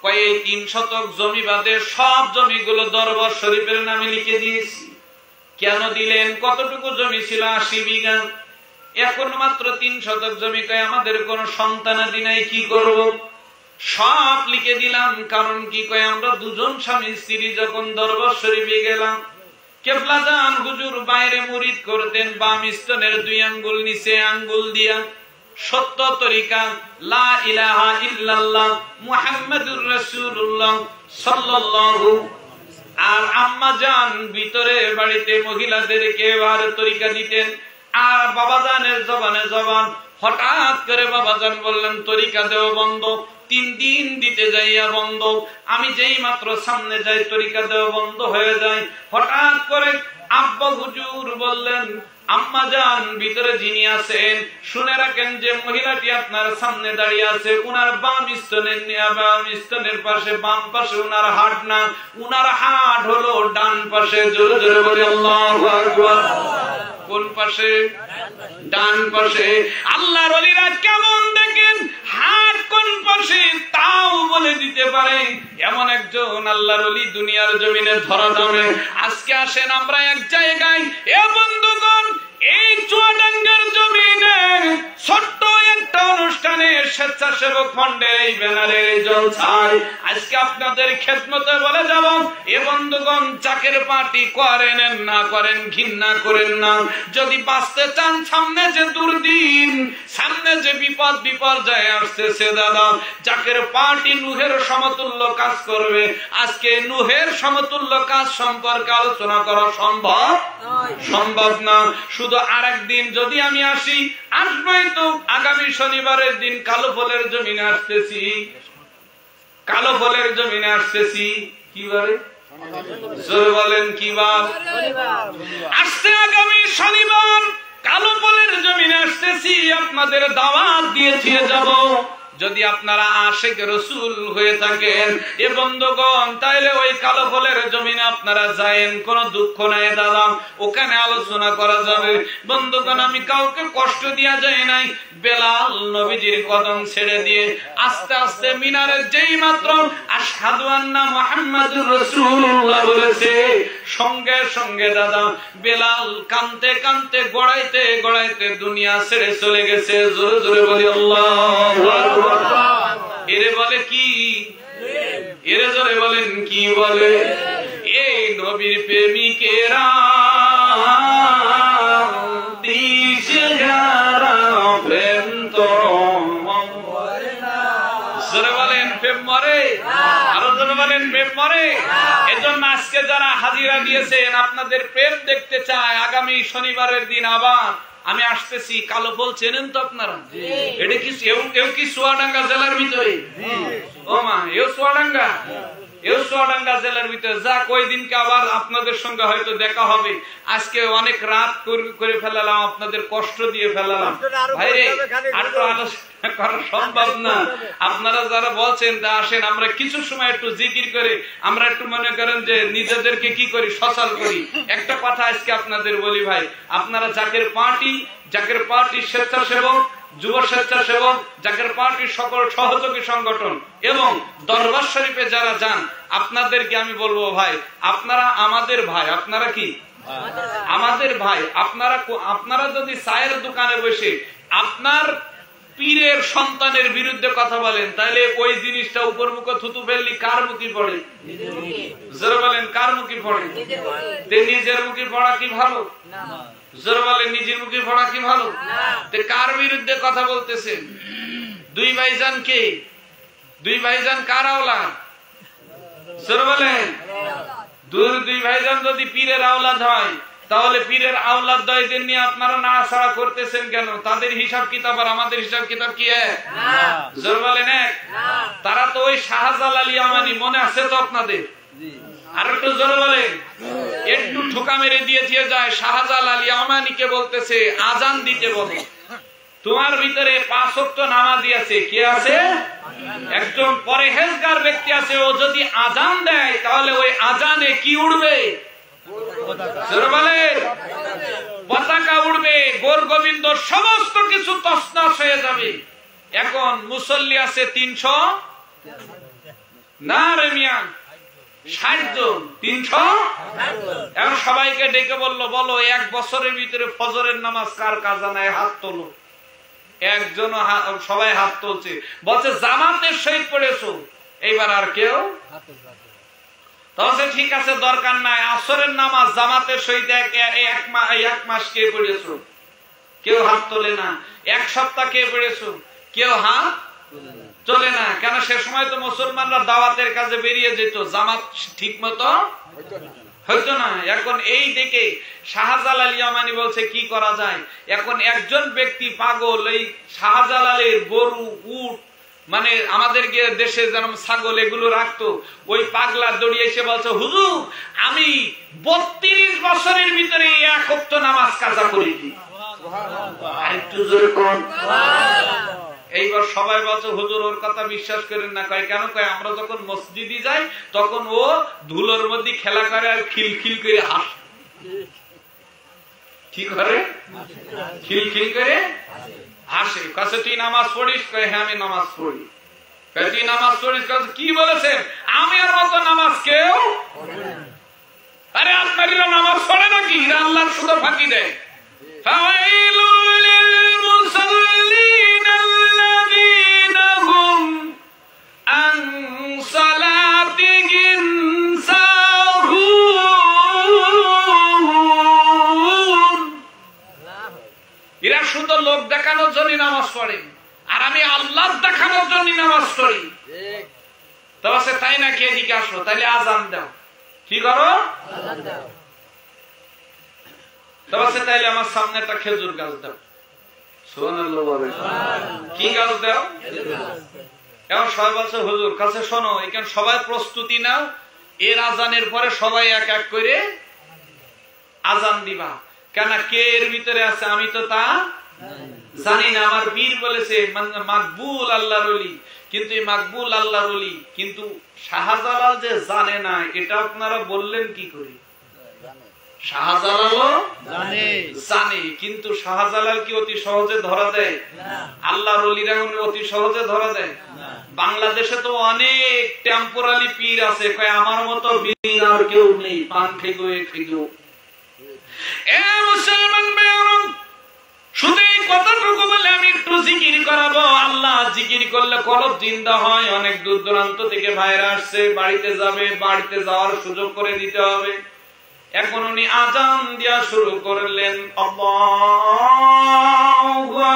কয় 3 শতক জমি বাদে সব জমিগুলো দরবার শরীফের নামে লিখে দিয়েছি। কেন দিলেন? কতটুকু জমি ছিল? 80 বিঘা। এখন মাত্র 3 শতক জমি। কয় আমাদের কোনো সন্তানাদি নাই, কি করব? সব লিখে দিলাম। কারণ কি? কয় আমরা 2 জন স্বামী স্ত্রী যখন দরবার শরীফে গেলাম, কেবলাজান হুজুর বাইরে মুরিদ করতেন, বাম স্তনের 2 আঙ্গুল নিচে আঙ্গুল দিয়া সত্য তরিকা লা ইলাহা ইল্লাল্লাহ মুহাম্মাদুর রাসূলুল্লাহ সাল্লাল্লাহু, আর আম্মা জান ভিতরে বাড়িতে মহিলাদেরকে আর তরিকা দিতেন। আর বাবাজানের জবানে জবান, হঠাৎ করে বাবাজান বললেন তরিকা দেওয়া বন্ধ। 3 দিন দিতে যাইয়া বন্ধ। আমি যেই মাত্র সামনে যাই তরিকা দেওয়া বন্ধ হয়ে যায়। হঠাৎ করে আব্বা হুজুর বললেন আম্মা জান ভিতরে যিনি আছেন শুনে রাখেন যে মহিলাটি আপনার সামনে দাঁড়িয়ে আছে, উনার বাম স্তনের পাশে, বাম পাশে উনার হাট না, উনার হাট হলো ডান পাশে। জোরে জোরে বলে আল্লাহু আকবার। কোন পাশে? ডান পাশে। আল্লাহর ওলিরা কেমন দেখেন, হাট কোন পাশে তাও বলে দিতে পারে, এমন একজন আল্লাহর ওলি দুনিয়ার জমিনে ধরা যাবে। আজকে আসেন আমরা এক জায়গায়, এ বন্ধুগণ, এই চুয়াডাঙ্গার জমিনে ছোট্ট একটা অনুষ্ঠানে স্বেচ্ছাসেবক ফান্ডের এই ব্যানারের এই জলসায় আজকে আপনাদের খেদমতে বলে যাব, এ বন্ধুগণ জাকের পার্টি করেন না করেন, ঘৃণা করেন না। যদি বাঁচতে চান, সামনে যে দুর্দিন, সামনে যে বিপদ বিপর্যয় আসতেছে দাদা, জাকের পার্টি নূহের সমতুল্য কাজ করবে। আজকে নূহের সমতুল্য কাজ সম্পর্কে আলোচনা করা সম্ভব না। শুধু আরেকদিন যদি আমি আসি, আসবই তো আগামী শনিবারের দিন কালো ফলের জমিনে আসতেছি। কালো ফলের জমিনে আসতেছি কি বারে? বলেন কি বার? আসছে আগামী শনিবার কালো ফলের জমিনে আসতেছি। আপনাদের দাওয়াত দিয়ে যাব। যদি আপনারা আশিক রাসূল হয়ে থাকেন এ বন্ধুগণ, তাইলে ওই কালো ফলের জমিনে আপনারা যায়েন, কোনো দুঃখ নাই দাদা, ওখানে আলোচনা করা যাবে। বন্ধুগণ, আমি কাউকে কষ্ট দিয়া যায় নাই। বেলাল নবীজির কদম ছেড়ে দিয়ে আস্তে আস্তে মিনারে যেই মাত্র আশহাদু আন্না মুহাম্মাদুর রাসূলুল্লাহ বলেছে, সঙ্গে সঙ্গে দাদা বেলাল কাঁদতে কাঁদতে গড়াইতে গড়াইতে দুনিয়া ছেড়ে চলে গেছে। জোরে জোরে বলি আল্লাহু আকবার। এরে বলে কি? এরে জোরে বলেন কি বলে? এই নবীর প্রেমিকেরা দিশে প্রেম মরে? আরো জোরে বলেন, প্রেম মরে? এজন্য আজকে যারা হাজিরা দিয়েছেন আপনাদের প্রেম দেখতে চায়। আগামী শনিবারের দিন আবার আমি আসতেছি। কালো ফুল চেনেন তো আপনারা? এটা কি এও কি চুয়াডাঙ্গা জেলার ভিতরে? ও মা, এও চুয়াডাঙ্গা, এও চুয়াডাঙ্গা জেলার ভিতরে। যা কয়দিনকে আবার আপনাদের সঙ্গে হয়তো দেখা হবে। আজকে অনেক রাত করে ফেলালাম, আপনাদের কষ্ট দিয়ে ফেলালাম। ভাইরে আর তো আলোচনা করা সম্ভব না। আপনারা যারা বলছেন তা আসেন, আমরা কিছু সময় একটু জিকির করে আমরা একটু মনে করেন যে নিজেদেরকে কি করি, সচল করি। একটা কথা আজকে আপনাদের বলি ভাই, আপনারা জাকের পার্টি স্বেচ্ছাসেবক, যুব স্বেচ্ছাসেবক, জাকের পার্টির সকল সহযোগী সংগঠন এবং দরবার শরীফে যারা যান, আপনাদেরকে আমি বলবো ভাই, আপনারা আমাদের ভাই। আপনারা কি আমাদের ভাই? আপনারা যদি চায়ের দোকানে বসে আপনার পীরের সন্তানের বিরুদ্ধে কথা বলেন, তাহলে ওই জিনিসটা উপর মুখে থুতু ফেললি কার মুখে পড়ে? জোরে বলেন, কার মুখে পড়ে? নিজের মুখে পড়া কি ভালো? জোরে বলেন, নিজের মুখে পড়া কি ভালো? কার বিরুদ্ধে কথা বলতেছেন? দুই ভাইজান কে? দুই ভাইজান কার আওলাদ? জোরে বলেন, দুই ভাইজান যদি পীরের আওলাদ হয়, তাহলে পীরের আওলাদ দয়দের নিয়ে আপনারা নাড়াচাড়া করতেছেন কেন? তাদের হিসাব কিতাব আর আমাদের হিসাব কিতাব কি এক? জোরে বলেন, এক? তারা তো ওই শাহজালাল ইয়ামানি, মনে আছে তো আপনাদের? আর একটু জোরে বলেন, একটু ঠোকা মেরে দিয়ে যায়। শাহজালাল ইয়ামানিকে বলতেছে আজান দিতে বলো। তোমার ভিতরে 5 ওয়াক্ত নামাজি আছে, কে আছে? একজন পরহেজগার ব্যক্তি আছে। ও যদি আজান দেয় তাহলে ওই আজানে কি উড়বে? জোরে বলেন, পতাকা উড়বে, গোর গোবিন্দ সমস্ত কিছু তছনছ হয়ে যাবে। এখন মুসল্লি আছে 300 না রে মিয়া, 60 জন, 300। এখন সবাইকে ডেকে বলো 1 বছরের ভিতরে ফজরের নামাজ কার কাজা নাই, হাত তোলো। একজন, সবাই হাত তুলছে। বলছে জামাতের সহিত পড়েছো। এইবার আর কেউ? তাহলে ঠিক আছে, দরকার নাই। আসরের নামাজ জামাতের সহিত এক মাস কে পড়েছো? কেউ হাত তোলে না। 1 সপ্তাহ কে পড়েছো? কেউ হাত চলে না। কেন? সে সময় তো মুসলমানরা দাওয়াতের কাজে বেরিয়ে যেত, জামাত ঠিক মতো হয়তো না। এখন এই দেখে শাহজালাল ইয়ামানি বলছে কি করা যায়। এখন একজন ব্যক্তি পাগল, এই শাহজালালের গরু, উট, মানে আমাদের দেশে যেমন ছাগল এগুলো রাখতো, ওই পাগলা দড়িয়ে এসে বলছে হুজুর আমি 32 বছরের ভিতরে 1 ওয়াক্ত নামাজ কাজা করেছি। আরেকটু জোরে কোন। এইবার সবাই বলছে হুজুর ওর কথা বিশ্বাস করেন না। কয় কেন? কয় আমরা যখন মসজিদে যাই তখন ও ধুলোর মধ্যে খেলা করে আর খিলখিল করে হাসে। কি করে? খিলখিল করে হাসে। কাছে তুই নামাজ পড়িস? কয় হ্যাঁ আমি নামাজ পড়ি। কয় তুই নামাজ পড়িস? কি বলেছেন? আমি আর মতো নামাজ কেউ। আরে আপনারা নামাজ পড়ে নাকি? আল্লাহর শুধু ফাঁকি দেয়। এরা শুধু লোক দেখানোর জন্য নামাজ পড়ে, আর আমি আল্লাহ দেখানোর জন্য নামাজ পড়ি। তবে তাই নাকি? এদিকে আসো, তাইলে আজান দাও। কি করো? তবে তাইলে আমার সামনে একটা খেজুর গাছ দাও। সুবহানাল্লাহ বলেন। কি গাছ দাও? এখন সবাই বলছে হুজুর কাছে শোনো, এখানে সবাই প্রস্তুতি নাও, এর আজানের পরে সবাই এক এক করে আজান দিবা। কেন? কে এর ভিতরে আছে আমি তো তা জানি না। আমার পীর বলেছে মাকবুল আল্লাহর ওলি, কিন্তু এই মাকবুল আল্লাহর ওলি কিন্তু শাহজালাল যে জানে না, এটা আপনারা বললেন কি করে? শাহজালালও জানে, কিন্তু শাহজালাল কি অতি সহজে ধরা দেয়? আল্লাহর ওলিরা অতি সহজে ধরা দেয়? বাংলাদেশে তো অনেক টেম্পোরারি পীর আছে, কয় আমার মতো পীর আর কেউ নেই, পান খেগো খেগো। এ মুসলমান বেরম, শুধু এই কথাটুকু বলে আমি একটু জিকির করাবো। আল্লাহ জিকির করলে কলব জিন্দা হয়। অনেক দূর দূরান্ত থেকে ভাইরা আসছে, বাড়িতে যাবে, বাড়িতে যাওয়ার সুযোগ করে দিতে হবে। এখন উনি আজান দিয়া শুরু করলেন, আল্লাহু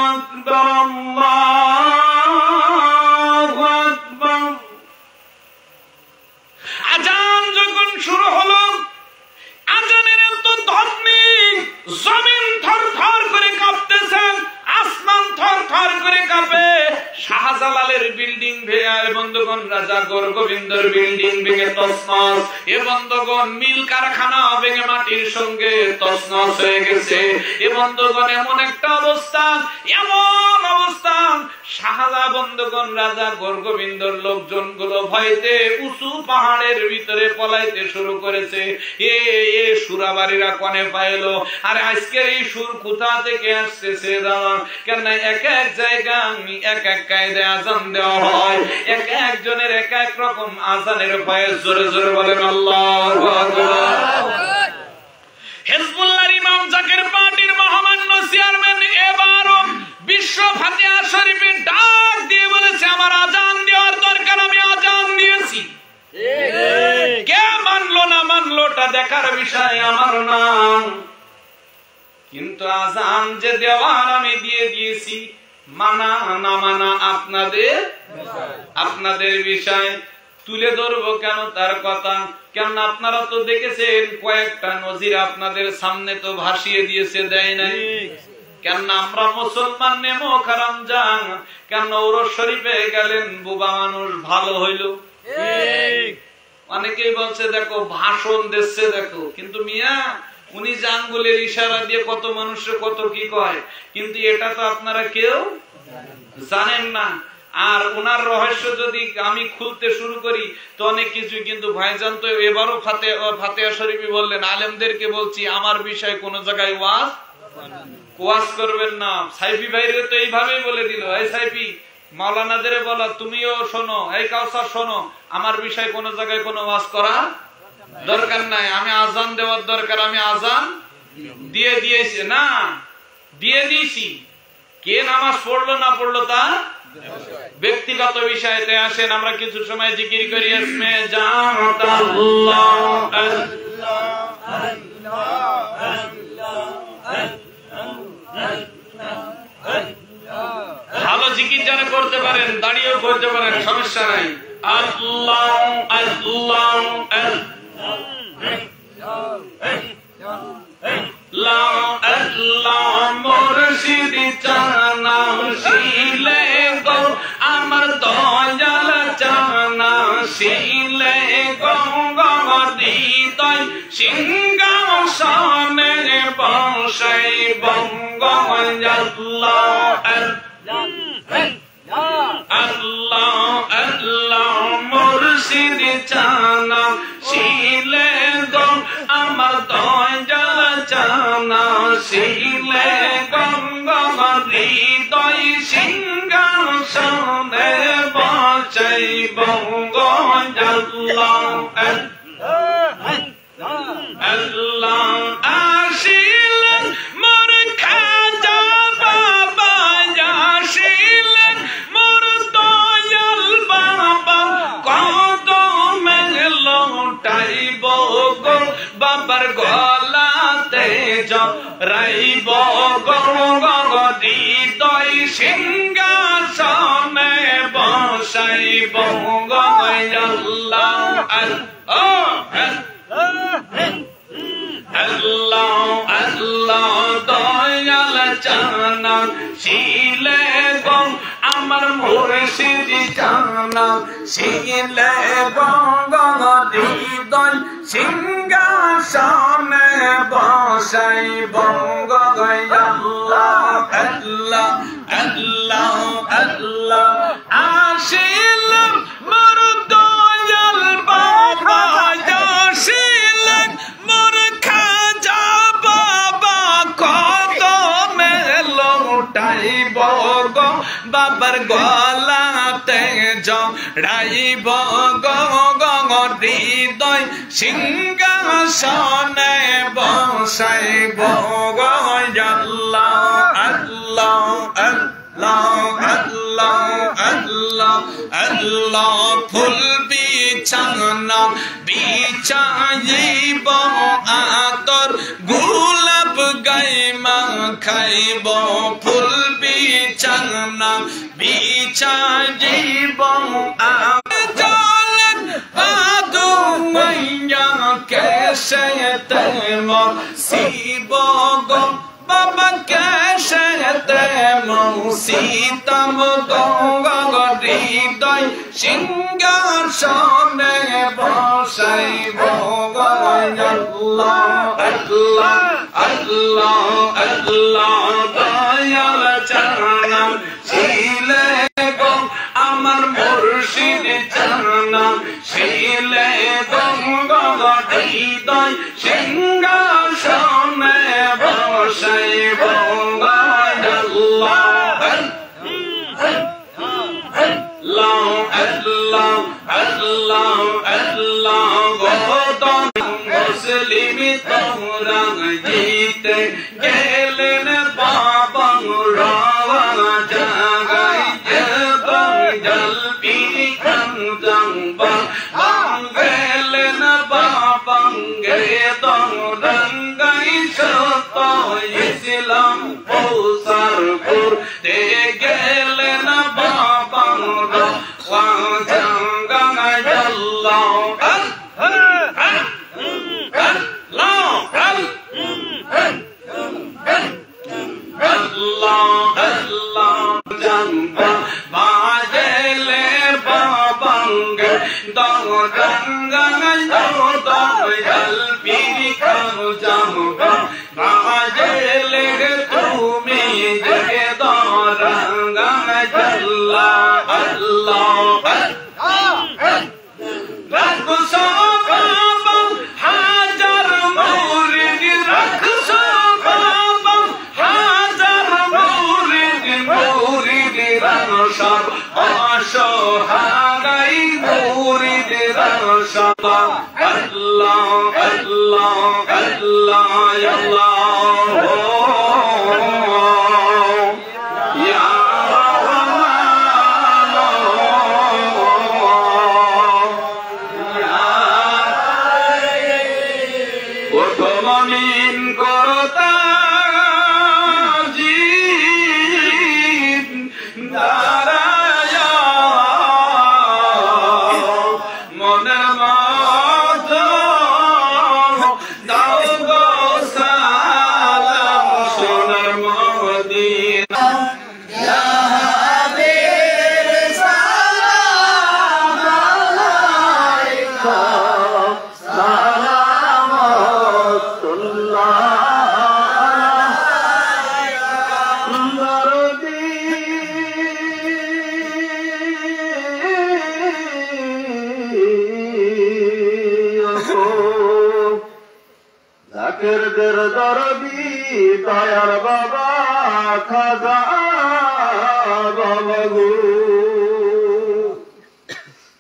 আকবার, আল্লাহু আকবার। পাহাড়ের বিল্ডিং ভেঙে বন্ধুগণ রাজা গোবিন্দর বিল্ডিং ভেঙে তছনছ, এ বন্ধুগণ মিল কারখানা ভেঙে মাটির সঙ্গে তছনছ হয়ে গেছে। এ বন্ধুগণ এমন একটা অবস্থান, এমন অবস্থান, শাহজাহান বন্ধুগণ রাজা গোবিন্দর লোকজন গুলো ভয়তে উঁচু পাহাড়ের ভিতরে পলাইতে শুরু করেছে। এ সুরাবাড়িরা কনে পাইলো, আরে আজকের এই সুর কোথা থেকে আসতেছে দাদা? কেন এক এক জায়গায় এক এক কায়দায় আজান দেওয়া হয়, এক একজনের এক এক রকম আজানের ভয়ে জোরে জোরে বলেন আল্লাহু আকবার। হিজবুল্লাহর ইমাম জাকির পার্টির মহামান্য চেয়ারম্যান এবারও বিশ্ব ফাতিহা শরীফে ডাক দিয়ে বলেছে আমার আজান দেওয়ার দরকার, আমি আজান দিয়েছি। কে মানলো না মানলোটা দেখার বিষয় আমার না, কিন্তু আজান যে দেওয়ার আমি দিয়ে দিয়েছি, মানা না মানা আপনাদের বিষয়। তুলে ধরবো কেন তার কথা? কেন আপনারা তো দেখেছেন কয়েকটা নজির আপনাদের সামনে তো ভাসিয়ে দিয়েছে, দেয় নাই? কেন আমরা মুসলমান নেমো খারাম যান, কেন ওরস শরীফে গেলেন বুবা মানুষ ভালো হইল? অনেকেই বলছে দেখো ভাষণ দিচ্ছে দেখো, কিন্তু মিয়া উনি জাঙ্গুলের ইশারা দিয়ে কত মানুষের কত কি কয়, কিন্তু এটা তো আপনারা কেউ জানেন না। আর ওনার রহস্য যদি আমি খুলতে শুরু করি তো অনেক কিছু, কিন্তু ভাইজান তো এবারও ফাতিহা শরীফে বললেন আলেমদেরকে বলছি আমার বিষয়ে কোন জায়গায় ওয়াজ করবেন না। সাইফি ভাইরে তো এইভাবেই বলে দিল, এই সাইফি মাওলানাদের বলা তুমিও শোনো, এই কাউসার শোনো, আমার বিষয়ে কোন জায়গায় কোনো ওয়াজ করা দরকার নাই, আমি আজান দেওয়ার দরকার, আমি আজান দিয়ে দিয়েছি না দিয়ে দিয়েছি। কে নামাজ পড়লো না পড়লো তা ব্যক্তিগত বিষয়তে আসেন আমরা কিছু সময় জিকির করি। ইসমে জাত আল্লাহ ভালো জিকির যারা করতে পারেন দাঁড়িয়েও করতে পারেন, সমস্যা নাই। আল্লাহ আল্লাহ আল্লাহ মুর্শিদ জানা শিলে গো আমার দয়াল জানা শিলে গো হৃদয় সিংহাসনে বসাই বঙ্গ আল্লাহ আল্লাহ আল্লাহ মুর্শিদ জানা শিলে গো আমার দয়াল জানা শিলে গঙ্গ হৃদয় সিংহাসনে বসাই বঙ্গ আল্লাহ আল্লাহ আসিলেন মোর খাজা বাবা, আসিলেন মোর দয়াল বাবা, কদমে লুটাইব গো বাবার গলাতে জড়াইব গো হৃদয় সিংহাসনে বসাইব গো আল্লাহ আল্লাহ আল্লাহ দয়াল জানা শিলে গো আমার মুর্শিদ জানা শিলে গো হৃদয় সিংহাসনে বসাইব গো আল্লাহ আল্লাহ আল্লাহ আল্লাহ আসিলাম মোর দয়াল বাবা, আসিলেন মোর খাজা বাবা, কদমে লুটাইব গো বাবার গলাতে জড়াইব গো হৃদয় সিংহাসনে বসাইব গো আল্লাহ আল্লাহ আল্লাহ আল্লাহ আল্লাহ আল্লাহ ফুল বিছানা বিছাইব আতর গোলাপ গাইমা খাইব, ফুল বিছানা বিছাইব চলেন আদু মাইয়া কেসে তেম শিব গো বাবা কেসে তেম সীতাম গঙ্গা হৃদয় সিংহাসনে বসাইব আল্লাহ আল্লাহ আল্লাহ আল্লাহ দয়াল চরণ ছিলে গো আমার মুর্শিদ চরণ ছিলে গো হৃদয় সিংহাসনে বসাইব আল্লাহ আল্লাহ আল্লাহ গোদন মুসলিম তোরা জিতে গেলেন বাবা রাওয়া জাগাই জলবি খঞ্জম্বা গেলেন বাবা গে দরঙ্গাই সত ইসলাম পৌসার করতে গেলেন বাবা তুমি জগে দরঙ্গা জল্লা আল্লাহ হাজার মৌরিদ রাখছ হাজার মৌরিদ মৌরিদ রানসব অসহায় মৌরিদ রানসব আল্লাহ আল্লাহ আল্লাহ আল্লাহ জাকিরদের দরদি দয়ার বাবা খাজা বাবা গো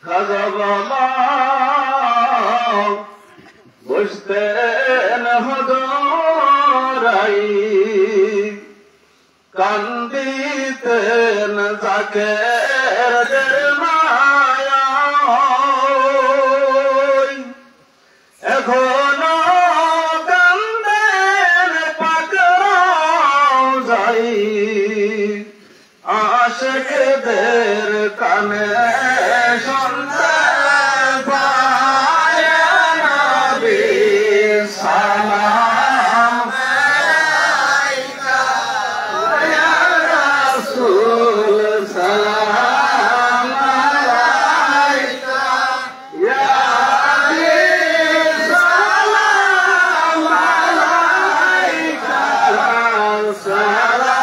খাজা বাবা বসতেন হদরাই কান্দিতেন জাকিরদের মায়া এখনো আশিকদের কানে শুনতে পায় নবী সালাম আলাইকা ইয়া রাসূল সালাম আলাইকা ইয়া হাবিব সালাম আলাইকা সালাম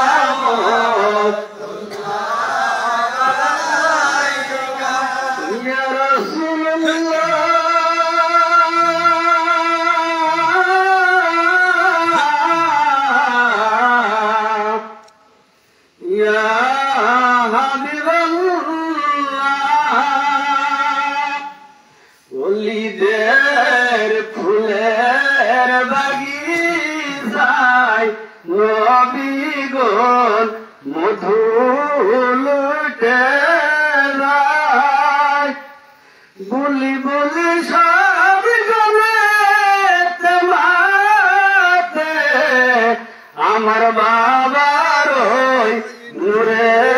ফুলের বাগিচায় নবীগণ মধু লুটে যায় বলি বলি সব গলে মাতে আমার বাবার ওই নূরের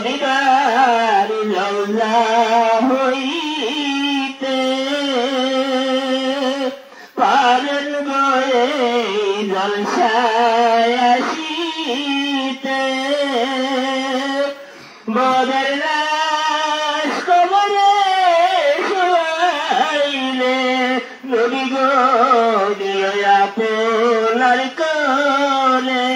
মদিনার রওজা হইতে পারের বয়ে জলসায় আসিতে বদর লাশ কবরে শোয়াইলে নবী গো দিও আপনার কোলে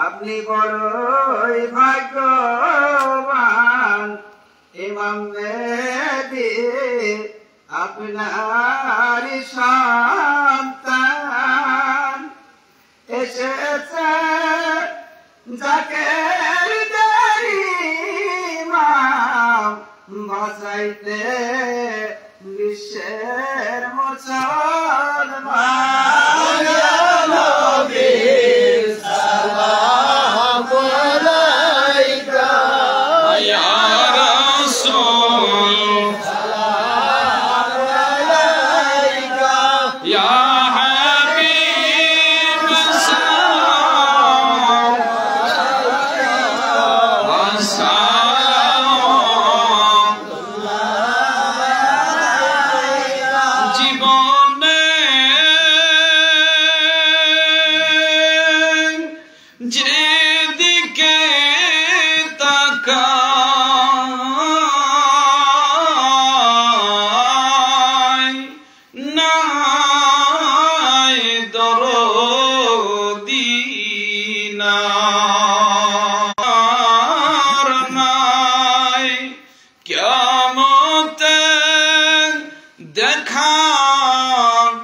আপনি বড়ই ভাগ্যবান ইমাম মেহেদী আপনার সন্তান এসেছে জাকের ইমাম বাঁচাইতে বিশ্বের মুসলমান যেদিকে তাকাই নাই দরদি নাই কিয়ামতে দেখা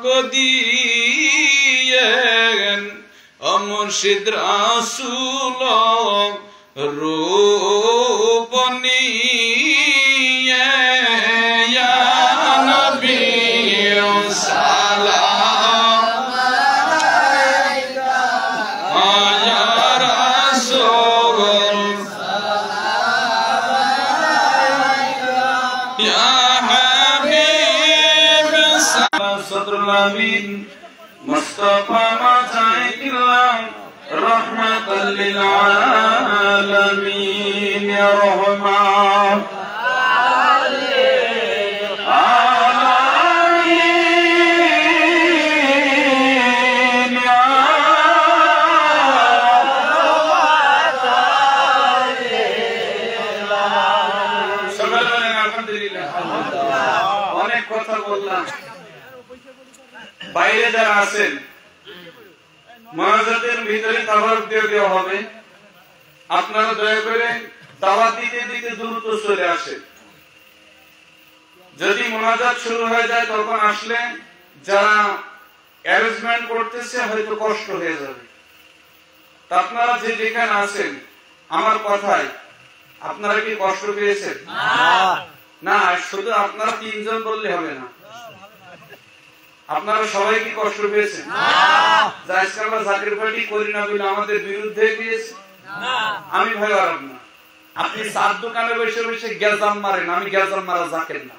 গদিয়েন মুর্শিদ রাসূল রূপ নিয়ে ইয়া নবী সালাম আলাইকা ইয়া রাসূল সালাম আলাইকা ইয়া হাবিব সাদরুল আমিন মুস্তাফা মাজাইকিল্লাহ রহমাতাল লিল আলামিন ইয়া রহমান অনেক কথা বললাম বাইরে যারা আছেন মোনাজাতের ভিতরে তাবারুক দেওয়া হবে আপনারা দয়া করে দাওয়াত দিতে দিতে দ্রুত চলে আসেন যদি মোনাজাত শুরু হয়ে যায় তখন আসলে যারা অ্যারেঞ্জমেন্ট করতেছে হয়তো কষ্ট হয়ে যাবে তা আপনারা যে যেখানে আছেন আমার কথায় আপনারা কি কষ্ট পেয়েছেন না শুধু আপনারা তিনজন বললে হবে না আপনারা সবাই কি কষ্ট পেয়েছেন আজকে আমরা জাকির পার্টি করি না বলে আমাদের বিরুদ্ধে গিয়েছে আমি ভয় পারব না আপনি চার দোকানে বসে বসে গ্যাজাম মারেন আমি গ্যাজাম মারা জাকির না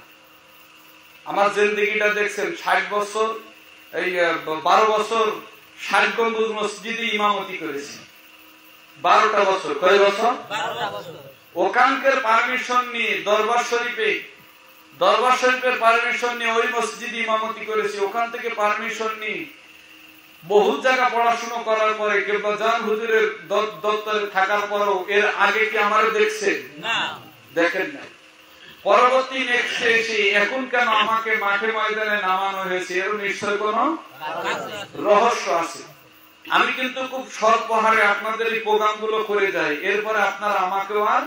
আমার জিন্দেগিটা দেখছেন 60 বছর এই 12 বছর 60 গম্বুজ মসজিদে ইমামতি করেছি 12টা বছর কয় বছর 12টা বছর ওখানকার পারমিশন নিয়ে দরবার শরীফের পারমিশন নিয়ে ওই মসজিদে ইমামতি করেছি ওখান থেকে পারমিশন নিয়ে বহু জায়গা পড়াশোনা করার পরে কিংবা জান হুজুরের দপ্তরে থাকার পরেও এর আগে কি আমারে দেখছেন না দেখেন না পরবর্তী নেক্সটে এসে এখন কেন আমাকে মাঠে ময়দানে নামানো হয়েছে এর নিশ্চয় কোনো রহস্য আছে আমি কিন্তু খুব স্বল্প হারে আপনাদের এই প্রোগ্রাম গুলো করে যাই, এরপরে আপনারা আমাকেও আর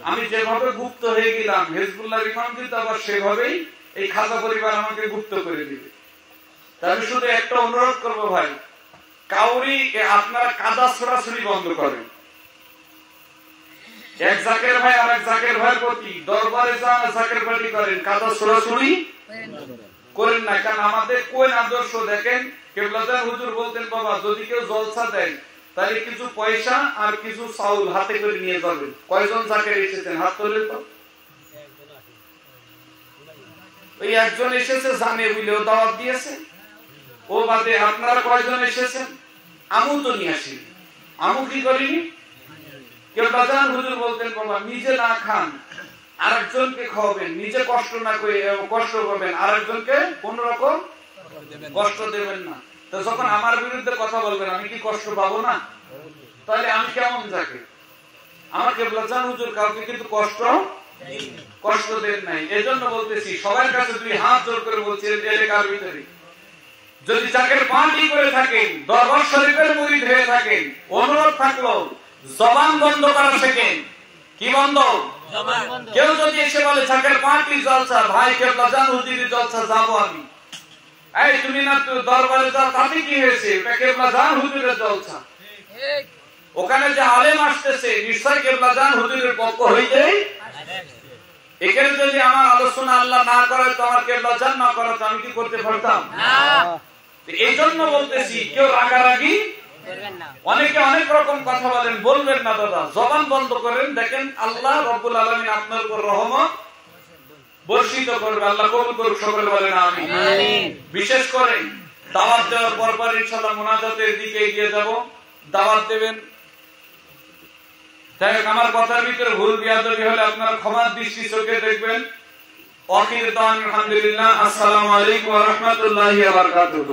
আমি যেভাবে গুপ্ত হয়ে গেলাম হিজবুল্লাহ ইমাম কিন্তু আবার সেভাবেই এই খাজা পরিবার আমাকে গুপ্ত করে দিবে। আমি শুধু একটা অনুরোধ করবো ভাই, কাউরি আপনারা কাদা ছড়াছড়ি বন্ধ করেন। এক জাকের ভাই আর এক জাকের ভাইয়ের প্রতি দরবারে যান, জাকের পার্টি করেন, কাদা ছড়াছড়ি করেন না। কারণ আমাদের কোন আদর্শ দেখেন, কেবলাজান হুজুর বলতেন, বাবা যদি কেউ জলসা দেয় তাহলে কিছু পয়সা আর কিছু চাউল হাতে করে নিয়ে যাবেন। কয়জন জাকের এসেছেন হাত তোলেন তো? ওই একজন এসেছে জানে বুঝলেও দাওয়াত দিয়েছে, ও বাদে আপনারা কয়জন এসেছেন? আমু তো নিয়ে আসি, আমু কি করিনি। কেবলাজান হুজুর বলতেন, বাবা নিজে না খান আরেকজনকে খাওয়াবেন, নিজে কষ্ট না করে কষ্ট করবেন, আরেকজনকে কোন রকম কষ্ট দেবেন না। তো যখন আমার বিরুদ্ধে কথা বলবেন আমি কি কষ্ট পাবো না? তাহলে আমি কেমন যাকে? আমার কেবলাজান হুজুর কাউকে কিন্তু কষ্ট দেন নাই। এজন্য বলতেছি সবার কাছে দুই হাত জোর করে বলছি, এলাকার ভিতরে যদি জাকের পার্টি করে থাকেন, দরবার শরীফের মুরিদ হয়ে থাকেন, অনুরোধ থাকলো জবান বন্ধ করা শেখেন। কি বন্ধ? কেউ যদি এসে বলে জাকের পার্টি জলসা, ভাই কেবলাজান হুজুরের জলসা যাবো আমি, এই তুমি না দরবারে যাও, তাতে কি হয়েছে? এটা কেবলাজান হুজুরের জলসা, ওখানে যে আলেম আসতেছে নিশ্চয় কেবলাজান হুজুরের পক্ষ হইতে। এখানে যদি আমার আলোচনা আল্লাহ না করে তো আমার কেবলাজান না করে তো আমি কি করতে পারতাম? এই জন্য বলতেছি কেউ রাগারাগি, অনেকে অনেক রকম কথা বলেন, বলবেন না দাদা, জবান বন্ধ করেন। দেখেন আল্লাহ রব্বুল আলামিন আপনার উপর রহমত বর্ষিত করবে। আল্লাহ কবুল করুক, সকলে বলেন আমিন। বিশেষ করে দাওয়াত দেওয়ার পর ইনশাআল্লাহ মুনাজাতের দিকে এগিয়ে যাব। দাওয়াত দেবেন, তাই আমার কথার ভিতরে ভুল বিয়াদবি হলে আপনারা ক্ষমার দৃষ্টি চোখে দেখবেন। আখির দাওয়ান আলহামদুলিল্লাহ, আসসালামু আলাইকুম ওয়া রাহমাতুল্লাহি ওয়া বারাকাতুহু।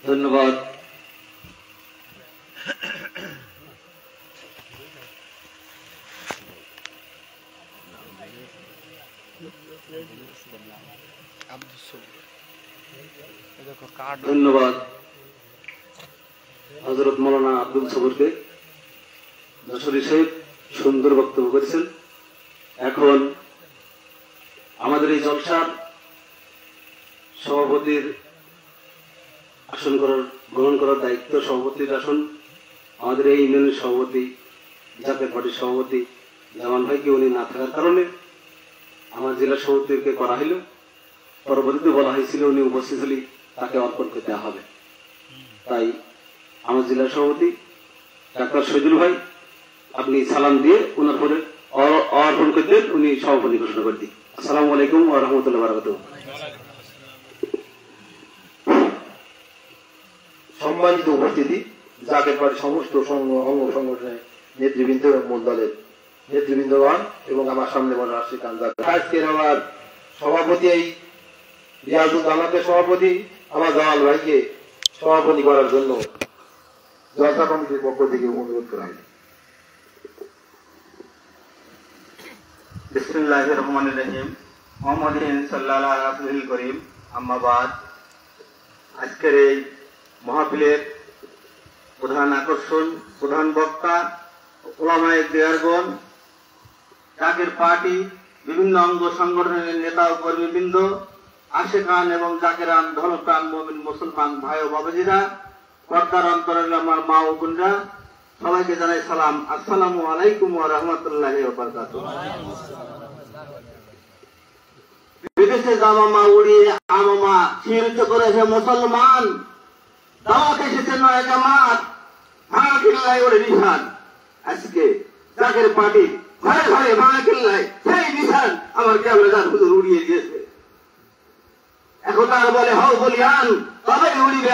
ধন্যবাদ। ধন্যবাদ হযরত মাওলানা আব্দুল সবুরকে। যশোরী সাহেব সুন্দর বক্তব্য করেছেন। এখন আমাদের এই জলসার সভাপতির আসন গ্রহণ করার দায়িত্ব, সভাপতির আসন আমাদের এই ইউনিয়নের সভাপতি, জাতীয় পার্টির সভাপতি জামান ভাইকে উনি না থাকার কারণে আমার জেলা সভাপতিকে করা হইল। পরবর্তীতে বলা হয়েছিল উনি উপস্থিত হলে তাকে অর্পণ করতে হবে। তাই আমার জেলা সভাপতি ডাক্তার শহীদুল ভাই, আপনি সালাম দিয়ে ওনার পরে অর্পণ করতেন, উনি সভাপতি ঘোষণা করে দিন। আসসালামু আলাইকুম ওয়া রাহমাতুল্লাহি ওয়া বারাকাতুহু। সম্মানিত উপস্থিতি, জাকের পার্টির সমস্ত অঙ্গ সংগঠনের নেতৃবৃন্দ এবং মূল দলের নেতৃবৃন্দগণ এবং আমার সামনে বলা আশিকান আজকের আমার সভাপতি এই রিয়াজুল জামাতের সভাপতি আমার জামাল ভাইকে সভাপতি করার জন্য জলসা কমিটির পক্ষ থেকে অনুরোধ করা হয়। বিসমিল্লাহির রহমানির রহিম। মুহাম্মাদিন সাল্লাল্লাহু আলাইহি করিম। আম্মা বাদ। আজকের এই মাহফিলের প্রধান আকর্ষণ, প্রধান বক্তা উলামায়ে দেওয়ারগণ, জাকের পার্টি বিভিন্ন অঙ্গ সংগঠনের নেতা ও কর্মীবৃন্দ, আশেকান এবং জাকেরান, ধর্মপ্রাণ মুমিন মুসলমান ভাই ও বাবাজিরা, পর্দার অন্তরের আমার মা ও বোনরা, সবাইকে জানাই সালাম। আসসালামু আলাইকুম ওয়া রাহমাতুল্লাহি ওয়া বারাকাতুহু। বিদেশে জামামা উড়িয়ে আমামা শিরক করেছে মুসলমান, দাওয়াত এসেছে নয় জামাত, ভাঙা কিল্লায় ওরে নিশান। আজকে জাকের পার্টি ঘরে ঘরে ভাঙা কিল্লায় সেই নিশান আমার কেবলাজান হুজুর উড়িয়ে দিয়েছে। এখন তারা বলে হও বলিয়ান, তবে উড়িবে